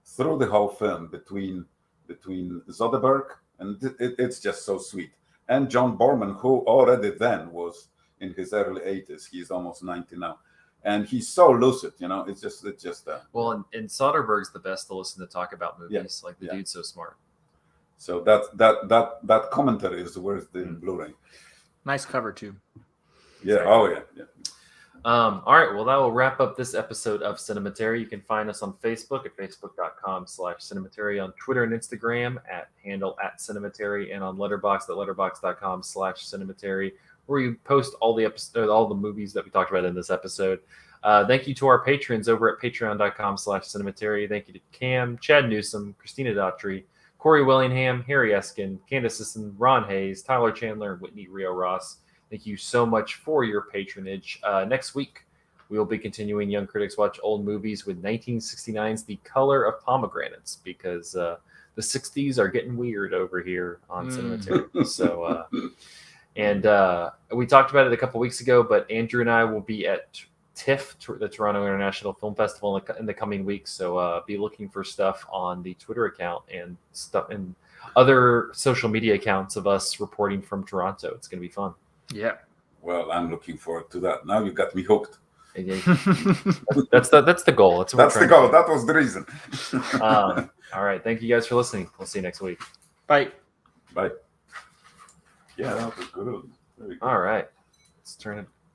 through the whole film between Soderbergh, and it's just so sweet. And John Boorman, who already then was in his early 80s, he's almost 90 now, and he's so lucid. It's just well, and Soderbergh's the best to listen to talk about movies. Like the dude's so smart. So that commentary is worth the Blu-ray. Nice cover too. Yeah. Exactly. Oh yeah. All right. Well, that will wrap up this episode of Cinematary. You can find us on Facebook at facebook.com/Cinematary, on Twitter and Instagram at @Cinematary, and on Letterboxd at letterboxd.com/Cinematary, where you post all the movies that we talked about in this episode. Thank you to our patrons over at patreon.com/Cinematary. Thank you to Cam, Chad Newsom, Christina Daughtry, Corey Willingham, Harry Eskin, Candace Sisson, Ron Hayes, Tyler Chandler, and Whitney Rio Ross. Thank you so much for your patronage. Next week, we will be continuing Young Critics Watch Old Movies with 1969's The Color of Pomegranates, because the 60s are getting weird over here on Cinematary. So, and we talked about it a couple weeks ago, but Andrew and I will be at TIFF, the Toronto International Film Festival, in the coming weeks. So be looking for stuff on the Twitter account and stuff and other social media accounts of us reporting from Toronto. It's going to be fun. Yeah. Well, I'm looking forward to that. Now you got me hooked. That's the goal. That's the goal. That was the reason. All right. Thank you guys for listening. We'll see you next week. Bye. Bye. Yeah, that was good. Very good. All right. Let's turn it.